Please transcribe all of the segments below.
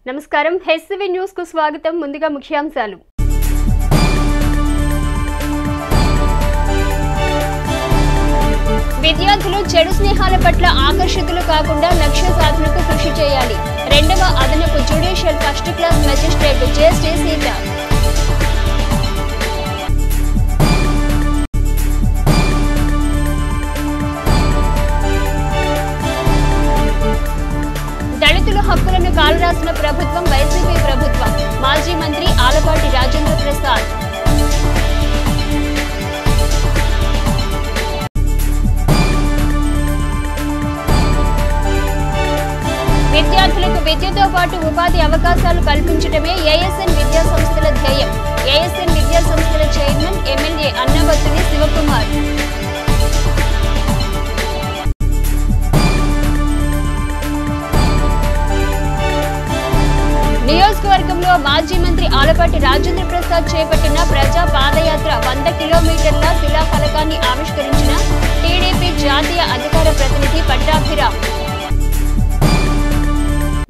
నమస్కారం HCV news కు స్వాగతం. ముందుగా ముఖ్యాంశాలు. విద్యార్థులు చెడు స్నేహాల పట్ల ఆకర్షితులు కాకుండా లక్ష్య సాధనకు కృషి చేయాలి. రెండవ అదనపు judicial first class magistrate JST Sita. దళితుల హక్కులను కాలరాసిన ప్రభుత్వం వైసీపీ ప్రభుత్వం. మాజీ మంత్రి ఆలపాటి రాజేంద్ర ప్రసాద్. విద్యార్థులకు విద్యతో పాటు ఉపాధి అవకాశాలు కల్పించడమే ఏఎస్ఎన్ విద్యా సంస్థల ధ్యేయం. ఏఎస్ఎన్ విద్యా సంస్థల చైర్మన్ ఎమ్మెల్యే అన్నబత్తుని శివకుమార్. నియోజకవర్గంలో మాజీ మంత్రి ఆలపాటి రాజేంద్ర ప్రసాద్ చేపట్టిన ప్రజా పాదయాత్ర 100 కిలోమీటర్ల శిలాఫలకాన్ని ఆవిష్కరించిన టీడీపీ జాతీయ అధికార ప్రతినిధి పట్టాభిరామ్.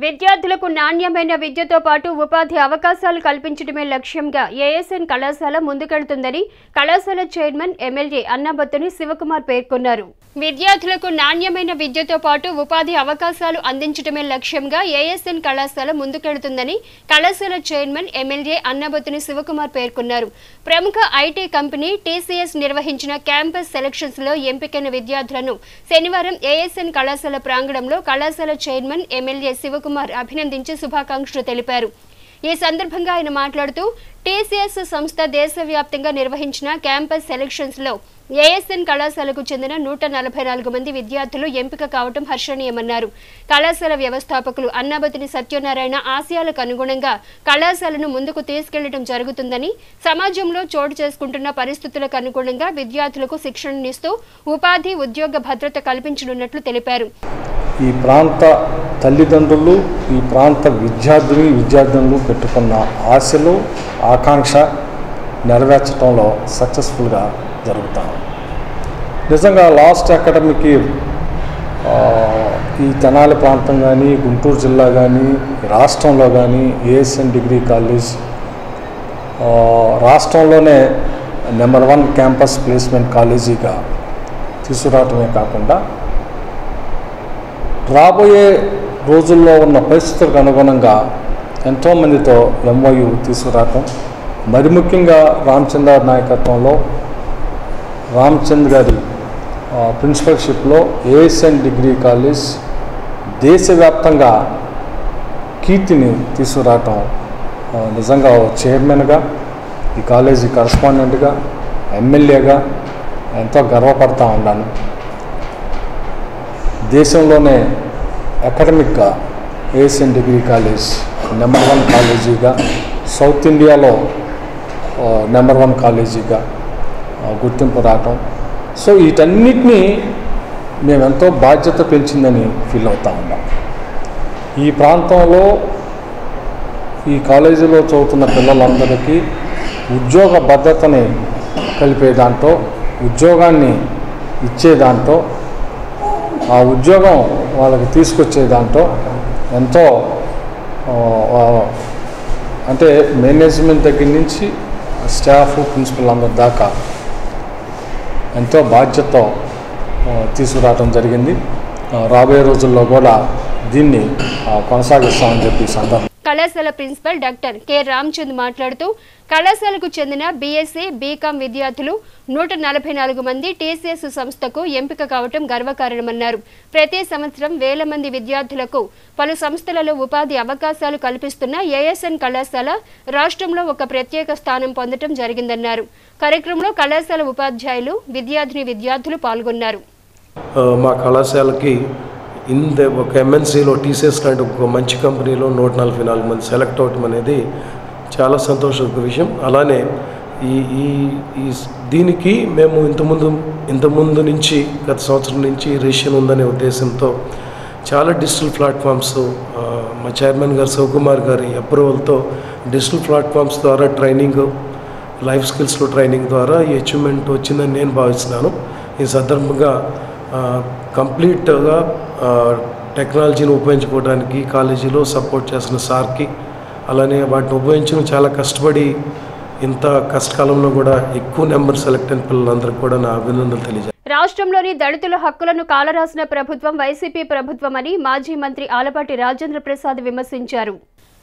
విద్యార్థులకు నాణ్యమైన విద్యతో పాటు ఉపాధి అవకాశాలు కల్పించడమే లక్ష్యంగా ఏఎస్ఎన్ కళాశాల ముందుకెళ్తుందని కళాశాల చైర్మన్ ఎమ్మెల్యే అన్నబత్తుని శివకుమార్ పేర్కొన్నారు. విద్యార్థులకు నాణ్యమైన విద్యతో పాటు ఉపాధి అవకాశాలు అందించడమే లక్ష్యంగా ఏఎస్ఎన్ కళాశాల ముందుకెళ్తుందని కళాశాల చైర్మన్ ఎమ్మెల్యే అన్నబత్తుని శివకుమార్ పేర్కొన్నారు. ప్రముఖ ఐటీ కంపెనీ టీసీఎస్ నిర్వహించిన క్యాంపస్ సెలక్షన్స్ లో ఎంపికైన విద్యార్థులను శనివారం ఏఎస్ఎన్ కళాశాల ప్రాంగణంలో కళాశాల చైర్మన్ ఎమ్మెల్యే శివకుమార్ అభినందించి శుభాకాంక్షలు తెలిపారు. ఈ సందర్భంగా ఆయన మాట్లాడుతూ టీసీఎస్ సంస్థ దేశవ్యాప్తంగా నిర్వహించిన క్యాంపస్ సెలక్షన్స్ లో ఏఎస్ఎన్ కళాశాలకు చెందిన 144 మంది విద్యార్థులు ఎంపిక కావడం హర్షణీయమన్నారు. కళాశాల వ్యవస్థాపకులు అన్నబత్తుని సత్యనారాయణ ఆశయాలకు అనుగుణంగా కళాశాలను ముందుకు తీసుకెళ్లడం జరుగుతుందని, సమాజంలో చోటు చేసుకుంటున్న పరిస్థితులకు అనుగుణంగా విద్యార్థులకు శిక్షణనిస్తూ ఉపాధి ఉద్యోగ భద్రత కల్పించనున్నట్లు తెలిపారు. ఈ ప్రాంత తల్లిదండ్రులు, ఈ ప్రాంత విద్యార్థులు పెట్టుకున్న ఆశలు, ఆకాంక్ష నెరవేర్చడంలో సక్సెస్ఫుల్గా జరుగుతాం. నిజంగా లాస్ట్ అకాడమిక్ ఇయర్ ఈ తెనాలి ప్రాంతం కానీ, గుంటూరు జిల్లా కానీ, రాష్ట్రంలో కానీ ఏఎస్ఎన్ డిగ్రీ కాలేజ్ రాష్ట్రంలోనే నెంబర్ 1 క్యాంపస్ ప్లేస్మెంట్ కాలేజీగా తీసుకురావటమే కాకుండా రాబోయే రోజుల్లో ఉన్న పరిస్థితులకు అనుగుణంగా ఎంతోమందితో ఎంఓయు తీసుకురావటం, మరి ముఖ్యంగా రామచంద్ర నాయకత్వంలో రామచంద్ర గారి ప్రిన్సిపల్షిప్లో ఏఎస్ఎన్ డిగ్రీ కాలేజ్ దేశవ్యాప్తంగా కీర్తిని తీసుకురావటం నిజంగా చైర్మన్గా, ఈ కాలేజీ కరస్పాండెంట్గా, ఎమ్మెల్యేగా ఎంతో గర్వపడతా ఉన్నాను. దేశంలోనే అకాడమిక్గా ఏఎస్ఎన్ డిగ్రీ కాలేజ్ నెంబర్ 1 కాలేజీగా, సౌత్ ఇండియాలో నెంబర్ 1 కాలేజీగా గుర్తింపు రావటం, సో వీటన్నిటినీ మేమెంతో బాధ్యత పెంచిందని ఫీల్ అవుతా ఉన్నాం. ఈ ప్రాంతంలో ఈ కాలేజీలో చదువుతున్న పిల్లలందరికీ ఉద్యోగ భద్రతని కలిపే దాంట్లో, ఉద్యోగాన్ని ఇచ్చే దాంట్లో, ఆ ఉద్యోగం వాళ్ళకి తీసుకొచ్చే దాంట్లో ఎంతో అంటే మేనేజ్మెంట్ దగ్గర నుంచి స్టాఫ్, ప్రిన్సిపల్ అందరి దాకా ఎంతో బాధ్యతతో తీసుకురావడం జరిగింది. రాబోయే రోజుల్లో కూడా దీన్ని కొనసాగిస్తామని చెప్పి సందర్భం. కళాశాల ప్రిన్సిపల్ డాక్టర్ కె రామచంద్ మాట్లాడుతూ కళాశాలకు చెందిన బీఎస్సీ, బీకాం విద్యార్థులు 144 మంది టీసీఎస్ సంస్థకు ఎంపిక కావటం గర్వకారణమన్నారు. ప్రతి సంవత్సరం వేల మంది విద్యార్థులకు పలు సంస్థలలో ఉపాధి అవకాశాలు కల్పిస్తున్న ఏఎస్ఎన్ కళాశాల రాష్ట్రంలో ఒక ప్రత్యేక స్థానం పొందడం జరిగిందన్నారు. కార్యక్రమంలో కళాశాల ఉపాధ్యాయులు, విద్యార్థులు పాల్గొన్నారు. మా కళాశాలకి ఒక ఎంఎన్సీలో టీసీఎస్ లాంటి ఒక మంచి కంపెనీలో 144 మంది సెలెక్ట్ అవటం అనేది చాలా సంతోషక విషయం. అలానే ఈ దీనికి మేము ఇంతకుముందు నుంచి గత సంవత్సరం నుంచి రిజిస్ట్రేషన్ ఉందనే ఉద్దేశంతో చాలా డిజిటల్ ప్లాట్ఫామ్స్ మా చైర్మన్ గారు శివకుమార్ గారి అప్రూవల్తో డిజిటల్ ప్లాట్ఫామ్స్ ద్వారా ట్రైనింగ్, లైఫ్ స్కిల్స్లో ట్రైనింగ్ ద్వారా ఈ అచీవ్మెంట్ వచ్చిందని నేను భావిస్తున్నాను. ఈ సందర్భంగా కంప్లీట్గా టెక్నాలజీని ఉపయోగించుకోవడానికి కాలేజీలో సపోర్ట్ చేస్తున్న సార్కి, అలానే వాటిని ఉపయోగించడం చాలా కష్టపడి ఇంత కష్టకాలంలో కూడా ఎక్కువ నెంబర్ సెలెక్ట్ అయిన పిల్లలందరికీ కూడా నా అభినందనలు తెలియజేస్తాను. రాష్ట్రంలోని దళితుల హక్కులను కాలరాసిన ప్రభుత్వం వైసీపీ ప్రభుత్వమని మాజీ మంత్రి ఆలపాటి రాజేంద్ర ప్రసాద్ విమర్శించారు.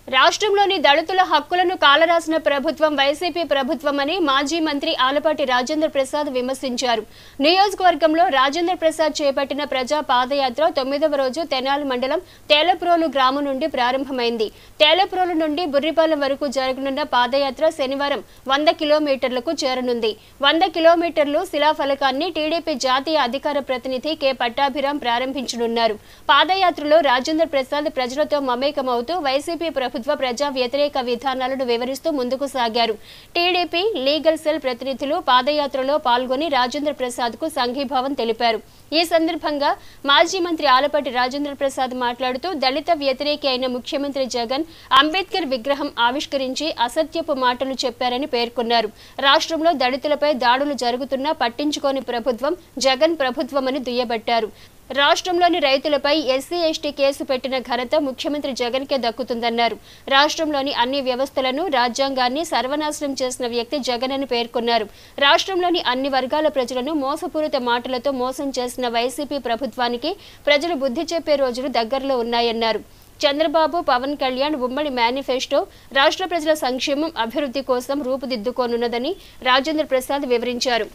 రాష్ట్రంలోని దళితుల హక్కులను కాలరాసిన ప్రభుత్వం వైసీపీ ప్రభుత్వమని మాజీ మంత్రి ఆలపాటి రాజేంద్ర ప్రసాద్ విమర్శించారు. నియోజకవర్గంలో రాజేంద్ర ప్రసాద్ చేపట్టిన ప్రజా పాదయాత్ర 9వ రోజు తెనాలి మండలం తేలప్రోలు గ్రామం నుండి ప్రారంభమైంది. తేలప్రోలు నుండి బుర్రిపాలెం వరకు జరగనున్న పాదయాత్ర శనివారం 100 కిలోమీటర్లకు చేరనుంది. 100 కిలోమీటర్లు శిలాఫలకాన్ని టీడీపీ జాతీయ అధికార ప్రతినిధి కె పట్టాభిరాం ప్రారంభించనున్నారు. పాదయాత్రలో రాజేంద్ర ప్రసాద్ ప్రజలతో మమేకమవుతూ వైసీపీ ప్రభుత్వ ప్రజా వ్యతిరేక విధానాలను వివరిస్తూ ముందుకు సాగారు. టీడీపీ లీగల్ సెల్ ప్రతినిధులు పాదయాత్రలో పాల్గొని రాజేంద్ర ప్రసాద్ కు సంఘీభావం తెలిపారు. ఈ సందర్భంగా మాజీ మంత్రి ఆలపాటి రాజేంద్ర ప్రసాద్ మాట్లాడుతూ దళిత వ్యతిరేకి అయిన ముఖ్యమంత్రి జగన్ అంబేద్కర్ విగ్రహం ఆవిష్కరించి అసత్యపు మాటలు చెప్పారని పేర్కొన్నారు. రాష్ట్రంలో దళితులపై దాడులు జరుగుతున్నా పట్టించుకోని ప్రభుత్వం జగన్ ప్రభుత్వమని దుయ్యబట్టారు. రాష్ట్రంలోని రైతులపై ఎస్సీ ఎస్టీ కేసు పెట్టిన ఘనత ముఖ్యమంత్రి జగన్కే దక్కుతుందన్నారు. రాష్ట్రంలోని అన్ని వ్యవస్థలను రాజ్యాంగాన్ని సర్వనాశనం చేసిన వ్యక్తి జగన్ అని పేర్కొన్నారు. రాష్ట్రంలోని అన్ని వర్గాల ప్రజలను మోసపూరిత మాటలతో మోసం చేసిన వైసీపీ ప్రభుత్వానికి ప్రజలు బుద్ధి చెప్పే రోజులు దగ్గరలో ఉన్నాయన్నారు. చంద్రబాబు పవన్ కళ్యాణ్ ఉమ్మడి మేనిఫెస్టో రాష్ట్ర ప్రజల సంక్షేమం అభివృద్ధి కోసం రూపుదిద్దుకోనున్నదని రాజేంద్ర ప్రసాద్ వివరించారు.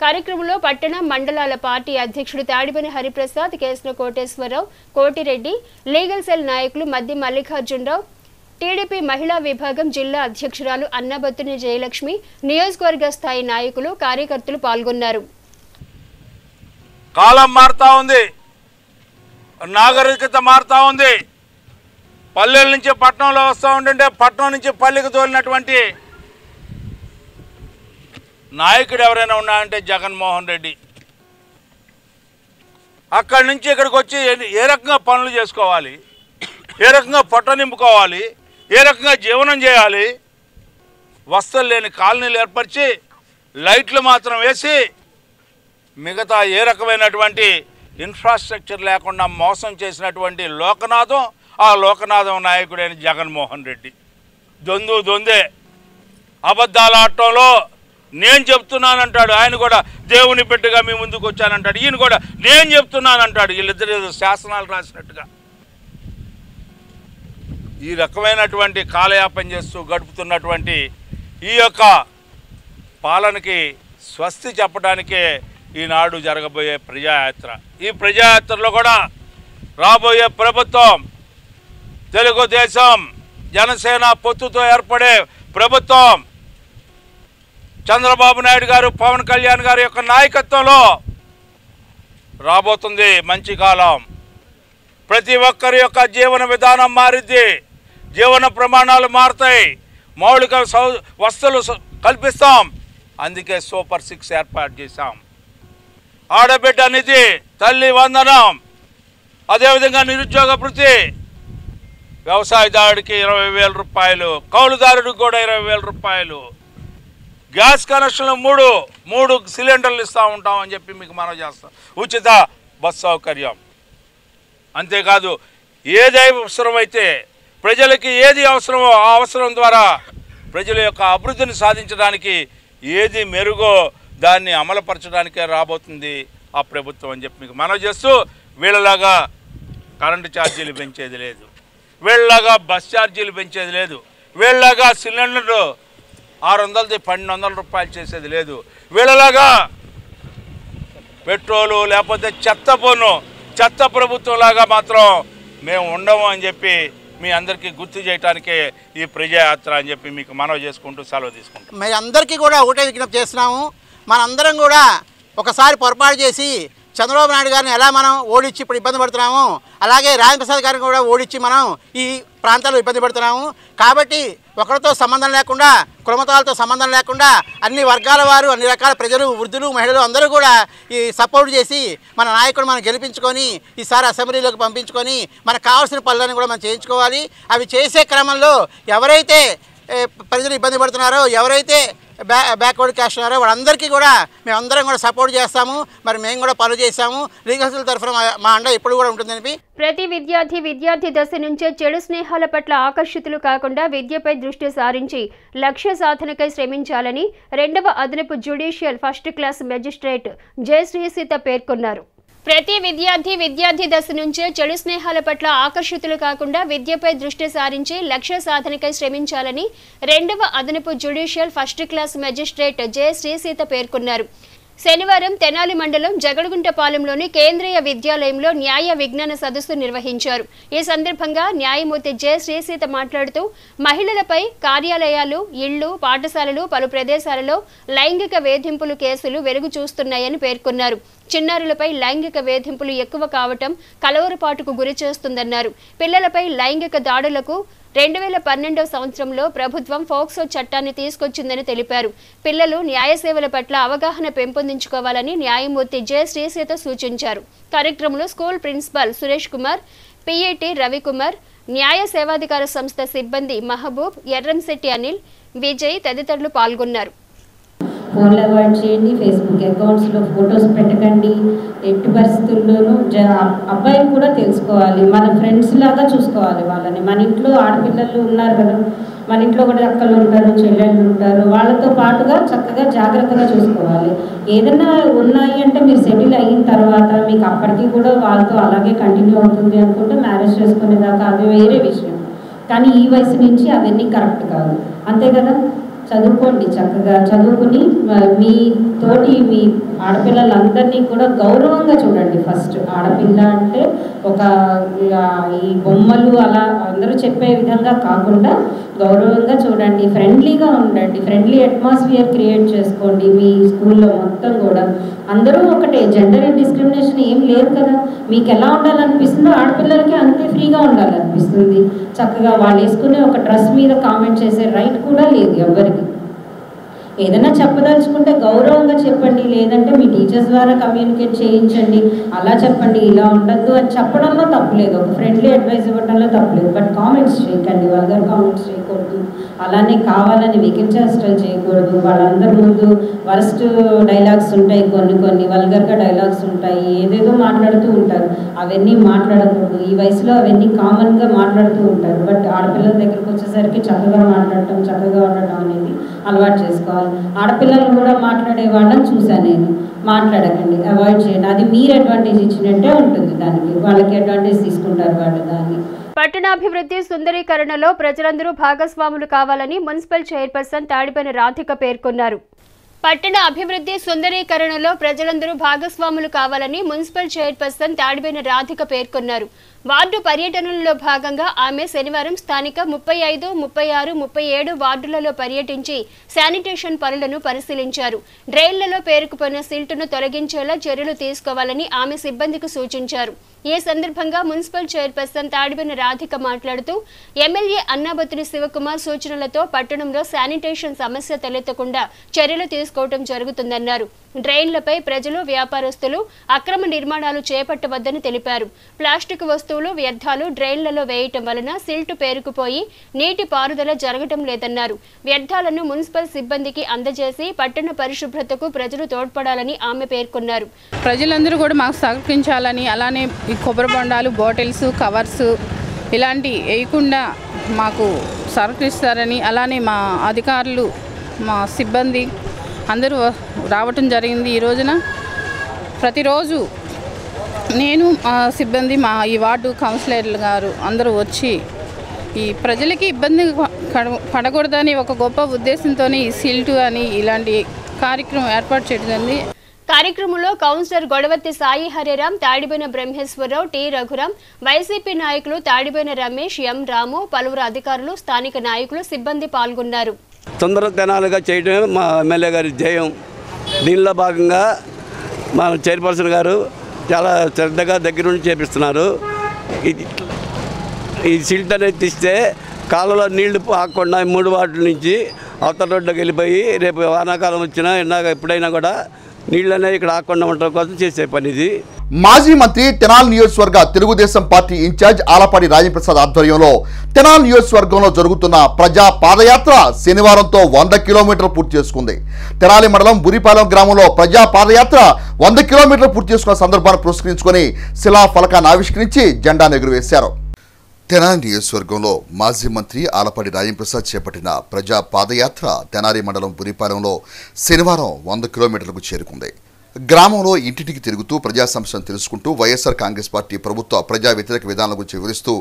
కార్యక్రమంలో పట్టణ మండలాల పార్టీ అధ్యక్షుడు తాడిబని హరిప్రసాద్, కేసుల కోటేశ్వరరావు, కోటిరెడ్డి, లీగల్ సెల్ నాయకులు మద్ది మల్లికార్జునరావు, టీడీపీ మహిళా విభాగం జిల్లా అధ్యక్షురాలు అన్నబత్తుని జయలక్ష్మి, నియోజకవర్గ స్థాయి నాయకులు, కార్యకర్తలు పాల్గొన్నారు. కాలం మారుతా ఉంది, నాగరికత మారుతా ఉంది. పల్లెల నుంచి పట్టణంలో వస్తూ ఉంటుంటే పట్టణం నుంచి పల్లెకి తోలినటువంటి నాయకుడు ఎవరైనా ఉన్నారంటే జగన్మోహన్ రెడ్డి. అక్కడి నుంచి ఇక్కడికి వచ్చి ఏ రకంగా పనులు చేసుకోవాలి, ఏ రకంగా పొట్ట నింపుకోవాలి, ఏ రకంగా జీవనం చేయాలి, వసతులు లేని కాలనీలు ఏర్పరిచి లైట్లు మాత్రం వేసి మిగతా ఏ రకమైనటువంటి ఇన్ఫ్రాస్ట్రక్చర్ లేకుండా మోసం చేసినటువంటి లోకనాథం, ఆ లోకనాథం నాయకుడైన జగన్మోహన్ రెడ్డి. దొందే అబద్ధాల ఆటంలో నేను చెప్తున్నానంటాడు. ఆయన కూడా దేవుని బిడ్డగా మీ ముందుకు వచ్చానంటాడు. ఈయన కూడా నేను చెప్తున్నానంటాడు. వీళ్ళిద్దరు శాసనాలు రాసినట్టుగా ఈ రకమైనటువంటి కాలయాపన చేస్తూ గడుపుతున్నటువంటి ఈ యొక్క పాలనకి స్వస్తి చెప్పడానికే ఈనాడు జరగబోయే ప్రజాయాత్ర. ఈ ప్రజాయాత్రలో కూడా రాబోయే ప్రభుత్వం తెలుగుదేశం జనసేన పొత్తుతో ఏర్పడే ప్రభుత్వం చంద్రబాబు నాయుడు గారు, పవన్ కళ్యాణ్ గారి యొక్క నాయకత్వంలో రాబోతుంది మంచి కాలం. ప్రతి ఒక్కరి యొక్క జీవన విధానం మారిద్ది, జీవన ప్రమాణాలు మారుతాయి, మౌలిక వసతులు కల్పిస్తాం. అందుకే సూపర్ 6 ఏర్పాటు చేశాం. ఆడబిడ్డ నిధి, తల్లి వందనం, అదేవిధంగా నిరుద్యోగ భృతి, వ్యవసాయదారుడికి 20,000 రూపాయలు, కౌలుదారుడికి కూడా 20,000 రూపాయలు, గ్యాస్ కనెక్షన్లు 3 సిలిండర్లు ఇస్తూ ఉంటామని చెప్పి మీకు మనవి చేస్తాం. ఉచిత బస్ సౌకర్యం. అంతేకాదు ఏది అవసరమైతే ప్రజలకి ఏది అవసరమో ఆ అవసరం ద్వారా ప్రజల యొక్క అభివృద్ధిని సాధించడానికి ఏది మెరుగో దాన్ని అమలుపరచడానికే రాబోతుంది ఆ ప్రభుత్వం అని చెప్పి మీకు మనవి చేస్తూ, వీళ్ళలాగా కరెంటు ఛార్జీలు పెంచేది లేదు, వీళ్ళలాగా బస్ ఛార్జీలు పెంచేది లేదు, వీళ్ళలాగా సిలిండర్లు 600ది 1,200 రూపాయలు చేసేది లేదు, వీళ్ళలాగా పెట్రోలు లేకపోతే చెత్త ప్రభుత్వంలాగా మాత్రం మేము ఉండము అని చెప్పి మీ అందరికీ గుర్తు చేయడానికే ఈ ప్రజాయాత్ర అని చెప్పి మీకు మనవి చేసుకుంటూ సెలవు తీసుకుంటాం. మీ అందరికీ కూడా ఒకటే విజ్ఞప్తి చేస్తున్నాము. మనందరం కూడా ఒకసారి పొరపాటు చేసి చంద్రబాబు నాయుడు గారిని ఎలా మనం ఓడించి ఇప్పుడు ఇబ్బంది పడుతున్నాము, అలాగే రాజప్రసాద్ గారిని కూడా ఓడించి మనం ఈ ప్రాంతాల్లో ఇబ్బంది పడుతున్నాము. కాబట్టి ఒకరితో సంబంధం లేకుండా, కులమతాలతో సంబంధం లేకుండా అన్ని వర్గాల వారు, అన్ని రకాల ప్రజలు, వృద్ధులు, మహిళలు అందరూ కూడా ఈ సపోర్ట్ చేసి మన నాయకుడు మనం గెలిపించుకొని ఈసారి అసెంబ్లీలోకి పంపించుకొని మనకు కావాల్సిన పనులను కూడా మనం చేయించుకోవాలి. అవి చేసే క్రమంలో ఎవరైతే ప్రజలు ఇబ్బంది పడుతున్నారో, ఎవరైతే బ్యాక్వర్డ్ క్యాస్ట్ ఉన్నారో వాళ్ళందరికీ కూడా మేమందరం కూడా సపోర్ట్ చేస్తాము. మరి మేము కూడా పనులు చేస్తాము. లీగల్ తరఫున మా అండ ఎప్పుడు కూడా ఉంటుందని. ప్రతి విద్యార్థి దశ నుంచే చెడు స్నేహాల పట్ల ఆకర్షితులు కాకుండా విద్యపై దృష్టి సారించి లక్ష్య సాధనకై శ్రమించాలని 2వ అదనపు judicial first class magistrate J శ్రీసీత పేర్కొన్నారు. ప్రతి విద్యార్థి దశ నుంచే చెడు స్నేహాల పట్ల ఆకర్షితులు కాకుండా విద్యపై దృష్టి సారించి లక్ష్య సాధనకై శ్రమించాలని 2వ అదనపు judicial first class magistrate J శ్రీసీత పేర్కొన్నారు. శనివారం తెనాలి మండలం జగడుగుంటపాలెంలోని కేంద్రీయ విద్యాలయంలో న్యాయ విజ్ఞాన సదస్సు నిర్వహించారు. ఈ సందర్భంగా న్యాయమూర్తి జె శ్రీసీత మాట్లాడుతూ మహిళలపై కార్యాలయాలు, ఇళ్లు, పాఠశాలలు, పలు ప్రదేశాలలో లైంగిక వేధింపులు కేసులు వెలుగు చూస్తున్నాయని పేర్కొన్నారు. చిన్నారులపై లైంగిక వేధింపులు ఎక్కువ కావటం కలవరపాటుకు గురి చేస్తుందన్నారు. పిల్లలపై లైంగిక దాడులకు 2012వ సంవత్సరంలో ప్రభుత్వం ఫోక్సో చట్టాన్ని తీసుకొచ్చిందని తెలిపారు. పిల్లలు న్యాయ సేవల పట్ల అవగాహన పెంపొందించుకోవాలని న్యాయమూర్తి జె శ్రీసీత సూచించారు. కార్యక్రమంలో స్కూల్ ప్రిన్సిపాల్ సురేష్ కుమార్, పిఏటి రవికుమార్, న్యాయ సేవాధికార సంస్థ సిబ్బంది మహబూబ్, ఎర్రంశెట్టి అనిల్, విజయ్ తదితరులు పాల్గొన్నారు. ఫోన్లు అవాయిడ్ చేయండి, ఫేస్బుక్ అకౌంట్స్లో ఫొటోస్ పెట్టకండి. ఎట్టి పరిస్థితుల్లోనూ అబ్బాయిలు కూడా తెలుసుకోవాలి, మన ఫ్రెండ్స్ లాగా చూసుకోవాలి వాళ్ళని. మన ఇంట్లో ఆడపిల్లలు ఉన్నారు కదా, మన ఇంట్లో కూడా అక్కలు ఉంటారు, చెల్లెళ్ళు ఉంటారు, వాళ్ళతో పాటుగా చక్కగా జాగ్రత్తగా చూసుకోవాలి. ఏదైనా ఉన్నాయి అంటే మీరు సెటిల్ అయిన తర్వాత మీకు అప్పటికి కూడా వాళ్ళతో అలాగే కంటిన్యూ అవుతుంది అనుకుంటే మ్యారేజ్ చేసుకునేదాకా అది వేరే విషయం. కానీ ఈ వయసు నుంచి అవన్నీ కరెక్ట్ కాదు, అంతే కదా. చదువుకోండి, చక్కగా చదువుకుని మీ తోటి మీ ఆడపిల్లలందరినీ కూడా గౌరవంగా చూడండి. ఫస్ట్ ఆడపిల్ల అంటే ఒక ఈ బొమ్మలు అలా అందరూ చెప్పే విధంగా కాకుండా గౌరవంగా చూడండి, ఫ్రెండ్లీగా ఉండండి, ఫ్రెండ్లీ అట్మాస్ఫియర్ క్రియేట్ చేసుకోండి. మీ స్కూల్లో మొత్తం కూడా అందరూ ఒకటే, జెండర్ డిస్క్రిమినేషన్ ఏం లేదు కదా. మీకు ఎలా ఉండాలనిపిస్తుందో ఆడపిల్లలకి అంతే ఫ్రీగా ఉండాలనిపిస్తుంది. చక్కగా వాళ్ళు వేసుకునే ఒక డ్రెస్ మీద కామెంట్ చేసే రైట్ కూడా లేదు ఎవరికి. ఏదైనా చెప్పదలుచుకుంటే గౌరవంగా చెప్పండి, లేదంటే మీ టీచర్స్ ద్వారా కమ్యూనికేట్ చేయించండి. అలా చెప్పండి, ఇలా ఉండద్దు అని చెప్పడంలో తప్పులేదు, ఒక ఫ్రెండ్లీ అడ్వైస్ ఇవ్వడంలో తప్పులేదు. బట్ కామెంట్స్ చేయకండి, వల్గర్ కామెంట్స్ చేయకూడదు. అలానే కావాలని వికించేష్టలు చేయకూడదు. వాళ్ళందరి ముందు వరస్ట్ డైలాగ్స్ ఉంటాయి, కొన్ని వల్గర్గా డైలాగ్స్ ఉంటాయి, ఏదేదో మాట్లాడుతూ ఉంటారు. అవన్నీ మాట్లాడకూడదు. ఈ వయసులో అవన్నీ కామన్గా మాట్లాడుతూ ఉంటారు. బట్ ఆడపిల్లల దగ్గరకు వచ్చేసరికి చక్కగా మాట్లాడటం, చక్కగా ఉండటం అనేది అలవాటు చేసుకోవాలి. ఆడపిల్లలు కూడా మాట్లాడే వాళ్ళని చూశాను నేను. మాట్లాడకండి, అవాయిడ్ చేయండి. అది మీరు అడ్వాంటేజ్ ఇచ్చినట్టే ఉంటుంది, దానికి వాళ్ళకి అడ్వాంటేజ్ తీసుకుంటారు వాళ్ళు దాన్ని. పట్టణాభివృద్ధి సుందరీకరణలో ప్రజలందరూ భాగస్వాములు కావాలని మున్సిపల్ చైర్పర్సన్ తాడిపైన రాధిక పేర్కొన్నారు. పట్టణ అభివృద్ధి సుందరీకరణలో ప్రజలందరూ భాగస్వాములు కావాలని మున్సిపల్ చైర్పర్సన్ తాడిపైన రాధిక పేర్కొన్నారు. వార్డు పర్యటనలో భాగంగా ఆమె శనివారం స్థానిక 35, 36, 37 వార్డులలో పర్యటించి శానిటేషన్ పనులను పరిశీలించారు. డ్రైన్లలో పేరుకుపోయిన సిల్టును తొలగించేలా చర్యలు తీసుకోవాలని ఆమె సిబ్బందికి సూచించారు. ఈ సందర్భంగా మున్సిపల్ చైర్పర్సన్ తాడిపైన రాధిక మాట్లాడుతూ ఎమ్మెల్యే అన్నాబత్తుని శివకుమార్ సూచనలతో పట్టణంలో శానిటేషన్ సమస్య తలెత్తకుండా చర్యలు తీసుకోవడం జరుగుతుందన్నారు. డ్రైన్లపై ప్రజలు, వ్యాపారస్తులు అక్రమ నిర్మాణాలు చేపట్టవద్దని తెలిపారు. ప్లాస్టిక్ వస్తువులు, వ్యర్థాలు డ్రైన్లలో వేయటం వలన సిల్టు పేరుకుపోయి నీటి పారుదల జరగటం లేదన్నారు. వ్యర్థాలను మున్సిపల్ సిబ్బందికి అందజేసి పట్టణ పరిశుభ్రతకు ప్రజలు తోడ్పడాలని ఆమె పేర్కొన్నారు. ప్రజలందరూ కూడా మాకు సహకరించాలని, అలానే ఈ కొబ్బరి బొండాలు, బాటిల్స్, కవర్స్ ఇలాంటి వేయకుండా మాకు సహకరిస్తారని, అలానే మా అధికారులు, మా సిబ్బంది అందరూ రావటం జరిగింది. ఈ రోజున ప్రతిరోజు నేను, మా సిబ్బంది, మా ఈ వార్డు కౌన్సిలర్లు గారు అందరూ వచ్చి ఈ ప్రజలకి ఇబ్బంది పడకూడదని ఒక గొప్ప ఉద్దేశంతో ఈ సిల్టు అని ఇలాంటి కార్యక్రమం ఏర్పాటు చేయడం. కార్యక్రమంలో కౌన్సిలర్ గొడవత్తి సాయి హరిరామ్, తాడిబోయిన బ్రహ్మేశ్వరరావు, టి రఘురాం, వైసీపీ నాయకులు తాడిబోయిన రమేష్, ఎం రాము, పలువురు అధికారులు, స్థానిక నాయకులు, సిబ్బంది పాల్గొన్నారు. తొందరతనాలుగా చేయడమే మా ఎమ్మెల్యే గారి ధ్యేయం. దీనిలో భాగంగా మా చైర్పర్సన్ గారు చాలా శ్రద్ధగా దగ్గర నుండి చేపిస్తున్నారు. ఈ సిల్ట్ అనేది తీస్తే కాలంలో నీళ్లు ఆకుండా 3 వార్డుల నుంచి అవతల రోడ్లోకి వెళ్ళిపోయి రేపు వానాకాలం వచ్చినా ఎన్నాక ఎప్పుడైనా కూడా నీళ్ళు అనేవి ఇక్కడ ఆకుండా ఉండటం కోసం చేసే పని ఇది. మాజీ మంత్రి తెనాలి నియోజకవర్గ తెలుగుదేశం పార్టీ ఇన్ఛార్జ్ ఆలపాటి రాజప్రసాద్ ఆధ్వర్యంలో తెనాలి నియోజకవర్గంలో జరుగుతున్న ప్రజా పాదయాత్ర శనివారంతో 100 కిలోమీటర్లు పూర్తి చేసుకుంది. తెనాలి మండలం బురిపాలెం గ్రామంలో ప్రజా పాదయాత్ర 100 కిలోమీటర్లు పూర్తి చేసుకున్న సందర్భాన్ని పురస్కరించుకొని శిలా ఫలకాన్ని ఆవిష్కరించి జెండాను ఎగురవేశారు. తెనాలి నియోజకవర్గంలో మాజీ మంత్రి ఆలపాటి రాజప్రసాద్ చేపట్టిన ప్రజా పాదయాత్ర తెనాలి మండలం బురిపాలెంలో శనివారం 100 కిలోమీటర్లకు చేరుకుంది. గ్రామంలో ఇంటింటికి తిరుగుతూ ప్రజా సమస్యలను తెలుసుకుంటూ వైఎస్ఆర్ కాంగ్రెస్ పార్టీ ప్రభుత్వ ప్రజా వ్యతిరేక విధానాల గురించి వివరిస్తూ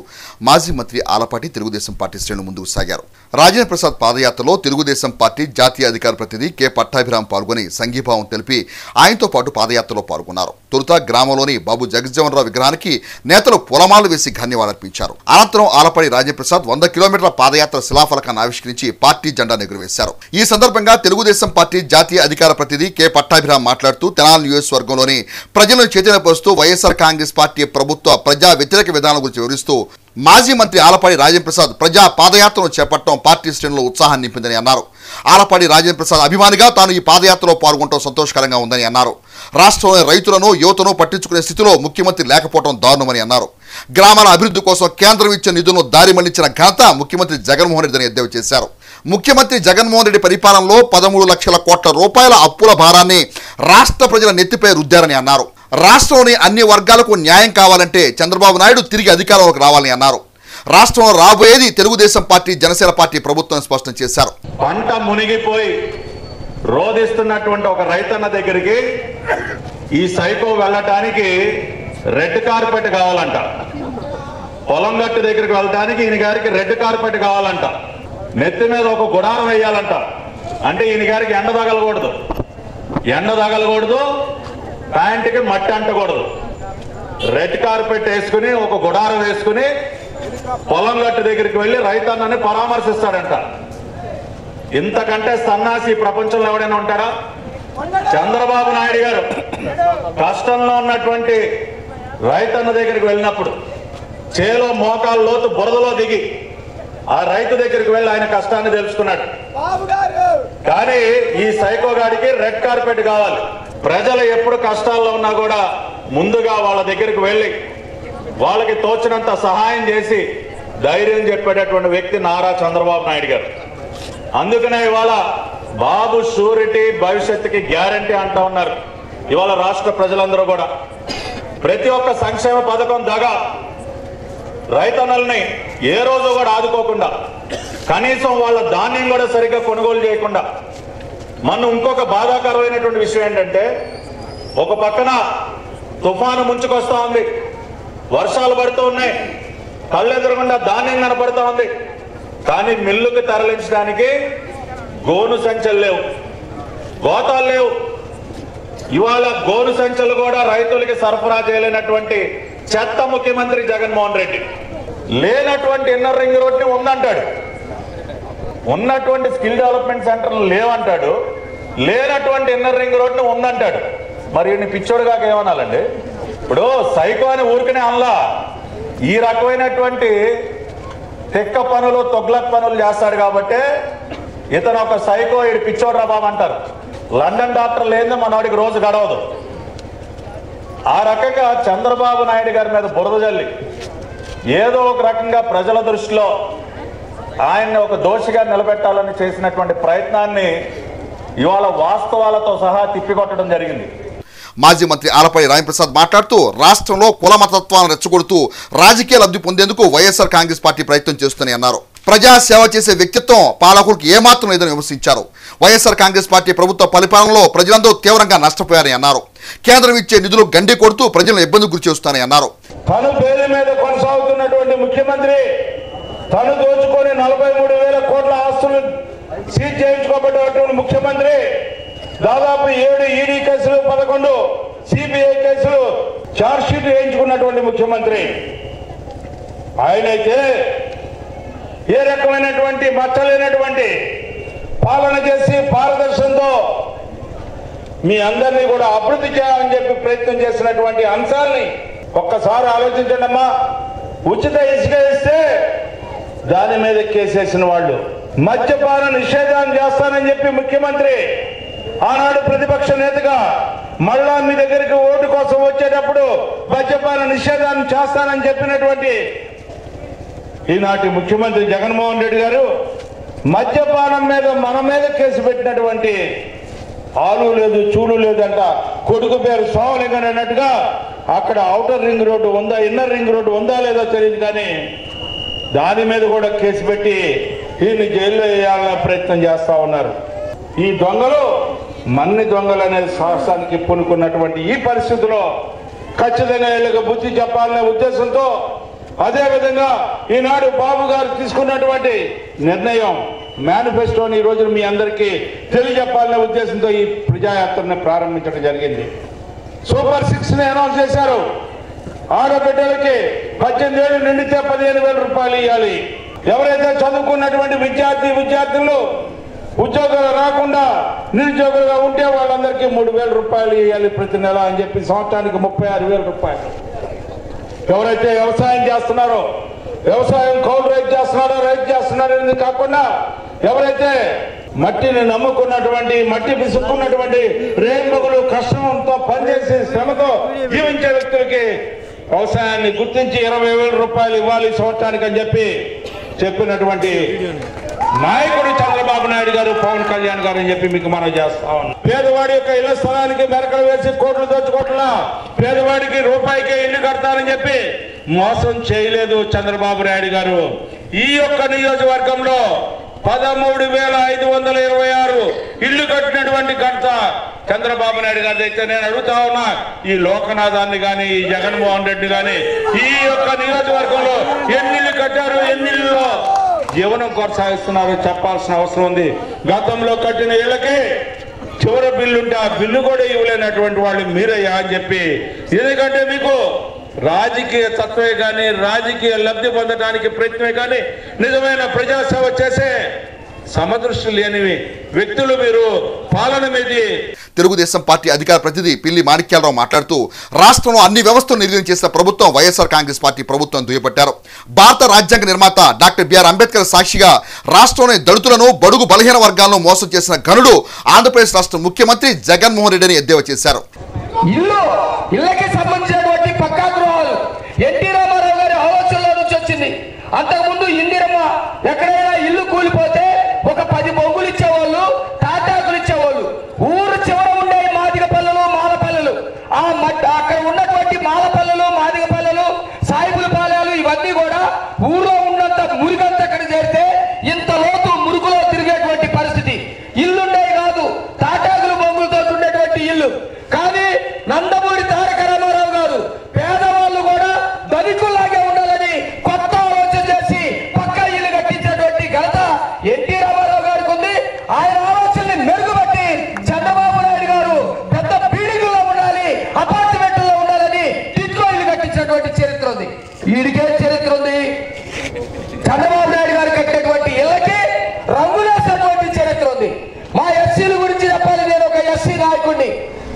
మాజీ మంత్రి ఆలపాటి తెలుగుదేశం పార్టీ శ్రేణులు ముందుకు సాగారు. రాజేంద్ర ప్రసాద్ పాదయాత్రలో తెలుగుదేశం పార్టీ జాతీయ అధికార ప్రతినిధి కె పట్టాభిరామ్ పాల్గొని సంఘీభావం తెలిపి ఆయనతో పాటు పాదయాత్రలో పాల్గొన్నారు. తొలుత గ్రామంలోని బాబు జగజ్జీవనరావు విగ్రహానికి నేతలు పూలమాలలు వేసి ధన్యవాదాలర్పించారు. అనంతరం ఆలపాటి రాజప్రసాద్ 100 కిలోమీటర్ల పాదయాత్ర శిలాఫలకాన్ని ఆవిష్కరించి పార్టీ జెండాను ఎగురవేశారు. ఈ సందర్భంగా తెలుగుదేశం పార్టీ జాతీయ అధికార ప్రతినిధి కె పట్టాభిరామ్ మాట్లాడుతూ తెనాలి నియోజకవర్గంలోని ప్రజలను చైతన్యపరుస్తూ వైఎస్ఆర్ కాంగ్రెస్ పార్టీ ప్రభుత్వ ప్రజా వ్యతిరేక విధానాల గురించి వివరిస్తూ మాజీ మంత్రి ఆలపాటి రాజప్రసాద్ ప్రజా పాదయాత్రను చేపట్టడం పార్టీ శ్రేణుల్లో ఉత్సాహాన్ని నింపిందని అన్నారు. ఆలపాటి రాజప్రసాద్ అభిమానిగా తాను ఈ పాదయాత్రలో పాల్గొనడం సంతోషకరంగా ఉందని అన్నారు. రాష్ట్రంలోని రైతులను యువతను పట్టించుకునే స్థితిలో ముఖ్యమంత్రి లేకపోవడం దారుణమని అన్నారు. గ్రామాల అభివృద్ధి కోసం కేంద్రం ఇచ్చే నిధులను దారి మళ్లించిన ఘనత ముఖ్యమంత్రి జగన్మోహన్ రెడ్డిని ఎద్దేవా చేశారు. ముఖ్యమంత్రి జగన్మోహన్ రెడ్డి పరిపాలనలో 13 లక్షల కోట్ల రూపాయల అప్పుల భారాన్ని రాష్ట్ర ప్రజల నెత్తిపై రుద్దారని అన్నారు. రాష్ట్రంలోని అన్ని వర్గాలకు న్యాయం కావాలంటే చంద్రబాబు నాయుడు తిరిగి అధికారంలోకి రావాలని అన్నారు. రాష్ట్రంలో రాబోయేది తెలుగుదేశం పార్టీ జనసేన పార్టీ ప్రభుత్వం స్పష్టం చేశారు. పంట మునిగిపోయి రోధిస్తున్నటువంటి ఒక రైతన్న దగ్గరికి ఈ సైకో వెళ్ళటానికి రెడ్ కార్పెట్ కావాలంట. పొలం గట్టు దగ్గరికి వెళ్ళడానికి ఈయన గారికి రెడ్ కార్పెట్ కావాలంట. నెత్తి మీద ఒక గుడారం వేయాలంట. అంటే ఈయన గారికి ఎండ తగలకూడదు, ప్యాంటుకి మట్టి అంటకూడదు. రెడ్ కార్పెట్ వేసుకుని ఒక గుడారం వేసుకుని పొలం గట్టు దగ్గరికి వెళ్ళి రైతన్నని పరామర్శిస్తాడంట. ఇంతకంటే సన్నాసి ప్రపంచంలో ఎవడైనా ఉంటారా? చంద్రబాబు నాయుడు గారు కష్టంలో ఉన్నటువంటి రైతన్న దగ్గరికి వెళ్ళినప్పుడు చేలో మోకాలు లోతు బురదలో దిగి ఆ రైతు దగ్గరికి వెళ్ళి ఆయన కష్టాన్ని తెలుసుకున్నాడు. కానీ ఈ సైకోగాడికి రెడ్ కార్పెట్ కావాలి. ప్రజలు ఎప్పుడు కష్టాల్లో ఉన్నా కూడా ముందుగా వాళ్ళ దగ్గరికి వెళ్ళి వాళ్ళకి తోచినంత సహాయం చేసి ధైర్యం చెప్పేటటువంటి వ్యక్తి నారా చంద్రబాబు నాయుడు గారు. అందుకనే ఇవాళ బాబు షూరిటీ భవిష్యత్తుకి గ్యారంటీ అంటూ ఉన్నారు. ఇవాళ రాష్ట్ర ప్రజలందరూ కూడా ప్రతి ఒక్క సంక్షేమ పథకం దాకా రైతన్నల్ని ఏ రోజు కూడా ఆదుకోకుండా, కనీసం వాళ్ళ ధాన్యం కూడా సరిగ్గా కొనుగోలు చేయకుండా, మన ఇంకొక బాధాకరమైనటువంటి విషయం ఏంటంటే ఒక పక్కన తుఫాను ముంచుకొస్తా ఉంది, వర్షాలు పడుతూ ఉన్నాయి, కళ్ళెదురకుండా ధాన్యం కనపడుతూ ఉంది. కానీ మిల్లుకి తరలించడానికి గోను సంచులు లేవు, గోతాలు లేవు. ఇవాళ గోను సంచులు కూడా రైతులకి సరఫరా చేయలేనటువంటి చెత్త ముఖ్యమంత్రి జగన్మోహన్ రెడ్డి. లేనటువంటి ఇన్నర్ రింగ్ రోడ్ని ఉందంటాడు, ఉన్నటువంటి స్కిల్ డెవలప్మెంట్ సెంటర్లు లేవంటాడు, లేనటువంటి ఇన్నర్ రింగ్ రోడ్ని ఉందంటాడు. మరి ఈయన పిచ్చోడుగా ఏమనాలండి? ఇప్పుడు సైకో అని ఊరికనే అనలా, ఈ రకమైనటువంటి తెక్క పనులు తొగ్లక్ పనులు చేస్తాడు కాబట్టి ఇతను ఒక సైకో, ఈడు పిచ్చోడు రా బాబు అంటారు. లండన్ డాక్టర్ లేదే మనవాడికి రోజు గడవదు. ఆ రకంగా చంద్రబాబు నాయుడు గారి మీద బురద జల్లి ఏదో ఒక రకంగా ప్రజల దృష్టిలో ఆయన్ని ఒక దోషిగా నిలబెట్టాలని చేసినటువంటి ప్రయత్నాన్ని ఇవాళ వాస్తవాలతో సహా తిప్పికొట్టడం జరిగింది. మాజీ మంత్రి ఆలపాటి రాజప్రసాద్ మాట్లాడుతూ రాష్ట్రంలో కుల మతత్వాన్ని రెచ్చగొడుతూ రాజకీయ లబ్ధి పొందేందుకు వైఎస్ఆర్ కాంగ్రెస్ పార్టీ ప్రయత్నం చేస్తుందని అన్నారు. ప్రజా సేవ చేసే వ్యక్తిత్వం పాలకులకు ఏమాత్రం లేదని విమర్శించారు. వైఎస్ఆర్ కాంగ్రెస్ పార్టీ ప్రభుత్వ పరిపాలనలో ప్రజలందరూ తీవ్రంగా నష్టపోయారని అన్నారు. కేంద్రం ఇచ్చే నిధులు గండి కొడుతూ ప్రజలను ఇబ్బంది గురి చేస్తానని అన్నారు. తను పేరు మీద కొనసాగుతున్నటువంటి ముఖ్యమంత్రి తను దోచుకొని 43,000 కోట్ల ఆస్తులు సీజ్ చేయించుకోబడ్డటువంటి ముఖ్యమంత్రి, దాదాపు 7 ఈడీ కేసులు, 11 సిబిఐ కేసులు ఛార్జ్షీట్ వేయించుకున్నటువంటి ముఖ్యమంత్రి ఆయనైతే ఏ రకమైనటువంటి మచ్చలేనటువంటి పాలన చేసి పారదర్శకంతో మీ అందరినీ కూడా అభివృద్ధి చేయాలని చెప్పి ప్రయత్నం చేసినటువంటి అంశాలని ఒక్కసారి ఆలోచించండి అమ్మా. ఉచిత ఇసుక ఇస్తే దాని మీద కేసేసిన వాళ్ళు, మద్యపాన నిషేధాన్ని చేస్తానని చెప్పి ముఖ్యమంత్రి ఆనాడు ప్రతిపక్ష నేతగా మళ్ళా మీ దగ్గరికి ఓటు కోసం వచ్చేటప్పుడు మద్యపాన నిషేధాన్ని చేస్తానని చెప్పినటువంటి ఈనాటి ముఖ్యమంత్రి జగన్మోహన్ రెడ్డి గారు మద్యపానం మీద మన మీద కేసు పెట్టినటువంటి ఆలు లేదు చూడు లేదంట. కొడుకు పేరు సోమలింగన్ అన్నట్టుగా అక్కడ ఔటర్ రింగ్ రోడ్డు ఉందా, ఇన్నర్ రింగ్ రోడ్డు ఉందా లేదో తెలియదు, కానీ దాని మీద కూడా కేసు పెట్టి ఈయన్ని జైల్లో వేయాలనే ప్రయత్నం చేస్తూ ఉన్నారు. ఈ దొంగలు మన్ని దొంగలు అనే సాహసానికి పూనుకున్నటువంటి ఈ పరిస్థితిలో ఖచ్చితంగా వీళ్ళకి బుద్ధి చెప్పాలనే ఉద్దేశంతో, అదేవిధంగా ఈనాడు బాబు గారు తీసుకున్నటువంటి నిర్ణయం మేనిఫెస్టోని ఈ రోజు మీ అందరికీ తెలియజెప్పాలనే ఉద్దేశంతో ఈ ప్రజాయాత్రని ప్రారంభించడం జరిగింది. సూపర్ 6ని అనౌన్స్ చేశారు. ఆడబిడ్డలకి 18 ఏళ్ళు నిండితే 15,000 రూపాయలు ఇవ్వాలి. ఎవరైతే చదువుకున్నటువంటి విద్యార్థులు ఉద్యోగాలు రాకుండా నిరుద్యోగులుగా ఉంటే వాళ్ళందరికీ 3,000 రూపాయలు ఇవ్వాలి ప్రతి నెల అని చెప్పి సంవత్సరానికి 36,000 రూపాయలు. ఎవరైతే వ్యవసాయం చేస్తున్నారో, వ్యవసాయం కౌలు రైతు చేస్తున్నారో ఇది కాకుండా ఎవరైతే మట్టిని నమ్ముకున్నటువంటి, మట్టి పిసుక్కున్నటువంటి రేంబగులు కష్టంతో పనిచేసి శ్రమతో జీవించే వ్యక్తులకి వ్యవసాయాన్ని గుర్తించి 20,000 రూపాయలు ఇవ్వాలి సంవత్సరానికి అని చెప్పినటువంటి నాయకుడు చంద్రబాబు నాయుడు గారు, పవన్ కళ్యాణ్ గారు అని చెప్పి మీకు మనం చేస్తా ఉన్నాం. పేదవాడి యొక్క ఇళ్ల స్థలానికి మెరకలు వేసి కోట్లు దోచుకోవట్లా, పేదవాడికి రూపాయికే ఇల్లు కడతారని చెప్పి మోసం చేయలేదు చంద్రబాబు నాయుడు గారు. ఈ యొక్క నియోజకవర్గంలో 13,526 ఇల్లు కట్టినటువంటి ఘనత చంద్రబాబు నాయుడు గారి అయితే నేను అడుగుతా ఉన్నా, ఈ లోకనాథాన్ని కానీ, ఈ జగన్మోహన్ రెడ్డి కానీ ఈ యొక్క నియోజకవర్గంలో ఎన్ని ఇల్లు కట్టారు, ఎన్ని ఇళ్ళలో జీవనం కొనసాగిస్తున్నారో చెప్పాల్సిన అవసరం ఉంది. గతంలో కట్టిన ఇళ్ళకి చివరి బిల్లుంటే ఆ బిల్లు కూడా ఇవ్వలేనటువంటి వాళ్ళు మీరయ్యా అని చెప్పి, ఎందుకంటే మీకు రాజకీయ తత్వమే కానీ, రాజకీయ లబ్ధి పొందడానికి ప్రయత్నమే కానీ, నిజమైన ప్రజాసేవ చేసే సమదృష్టి లేనివి వ్యక్తులు మీరు పాలన మీది. తెలుగుదేశం పార్టీ అధికార ప్రతినిధి పిల్లి మాణిక్యాలరావు మాట్లాడుతూ రాష్ట్రంలో అన్ని వ్యవస్థలు నిర్వహణ చేసిన ప్రభుత్వం వైఎస్ఆర్ కాంగ్రెస్ పార్టీ ప్రభుత్వం దుయ్యబట్టారు. భారత రాజ్యాంగ నిర్మాత డాక్టర్ బిఆర్ అంబేద్కర్ సాక్షిగా రాష్ట్రంలోని దళితులను, బడుగు బలహీన వర్గాలను మోసం చేసిన ఘనుడు ఆంధ్రప్రదేశ్ రాష్ట్ర ముఖ్యమంత్రి జగన్మోహన్ రెడ్డిని ఎద్దేవా చేశారు. ఇళ్ళకి సంబంధించినటువంటి పక్కా గృహాలు ఎన్టీ రామారావు గారి ఆలోచనలో నుంచి వచ్చింది. అంతకుముందు ఇందిరమ్మ ఎక్కడైనా ఇల్లు కూలిపోతే ఒక 10 బొంగులు ఇచ్చేవాళ్ళు, తాటాకులు ఇచ్చేవాళ్ళు. ఊరు చివర ఉండే మాదిగ పల్లెలు, మాల పల్లెలు, అక్కడ ఉన్నటువంటి మాల పల్లెలు, మాదిగ పల్లెలు, సాయిబుల పాలెలు ఇవన్నీ కూడా ఊళ్ళో ఉన్నంత మురిగంతా అక్కడ చేరితే ఇంత లోతు మురుగులో తిరిగేటువంటి పరిస్థితి. ఇల్లుండేవి కాదు, తాటాకులు బొంగులతో ఉండేటువంటి ఇల్లు. కానీ నందమూరి తారక రామారావు గారు పేదవాళ్ళు కూడా ధనికుల్లాగే ఉండాలని కొత్త ఆలోచన చేసి పక్కా ఇల్లు కట్టించినటువంటి ఘనత ఎన్టీ రామారావు గారికి ఉంది. ఆయన ఆలోచనని మెరుగుపట్టి చంద్రబాబు నాయుడు గారు పెద్ద బిల్డింగుల్లో ఉండాలి, అపార్ట్మెంట్లో ఉండాలని టిట్లో ఇల్లు కట్టించినటువంటి చరిత్ర ఉంది. వీడికే చరిత్ర ఉంది. చంద్రబాబు నాయుడు గారు కట్టినటువంటి ఇళ్ళకి రంగులేసినటువంటి చరిత్ర ఉంది. మా ఎస్సీల గురించి చెప్పాలి. నేను ఒక ఎస్సీ నాయకుడిని.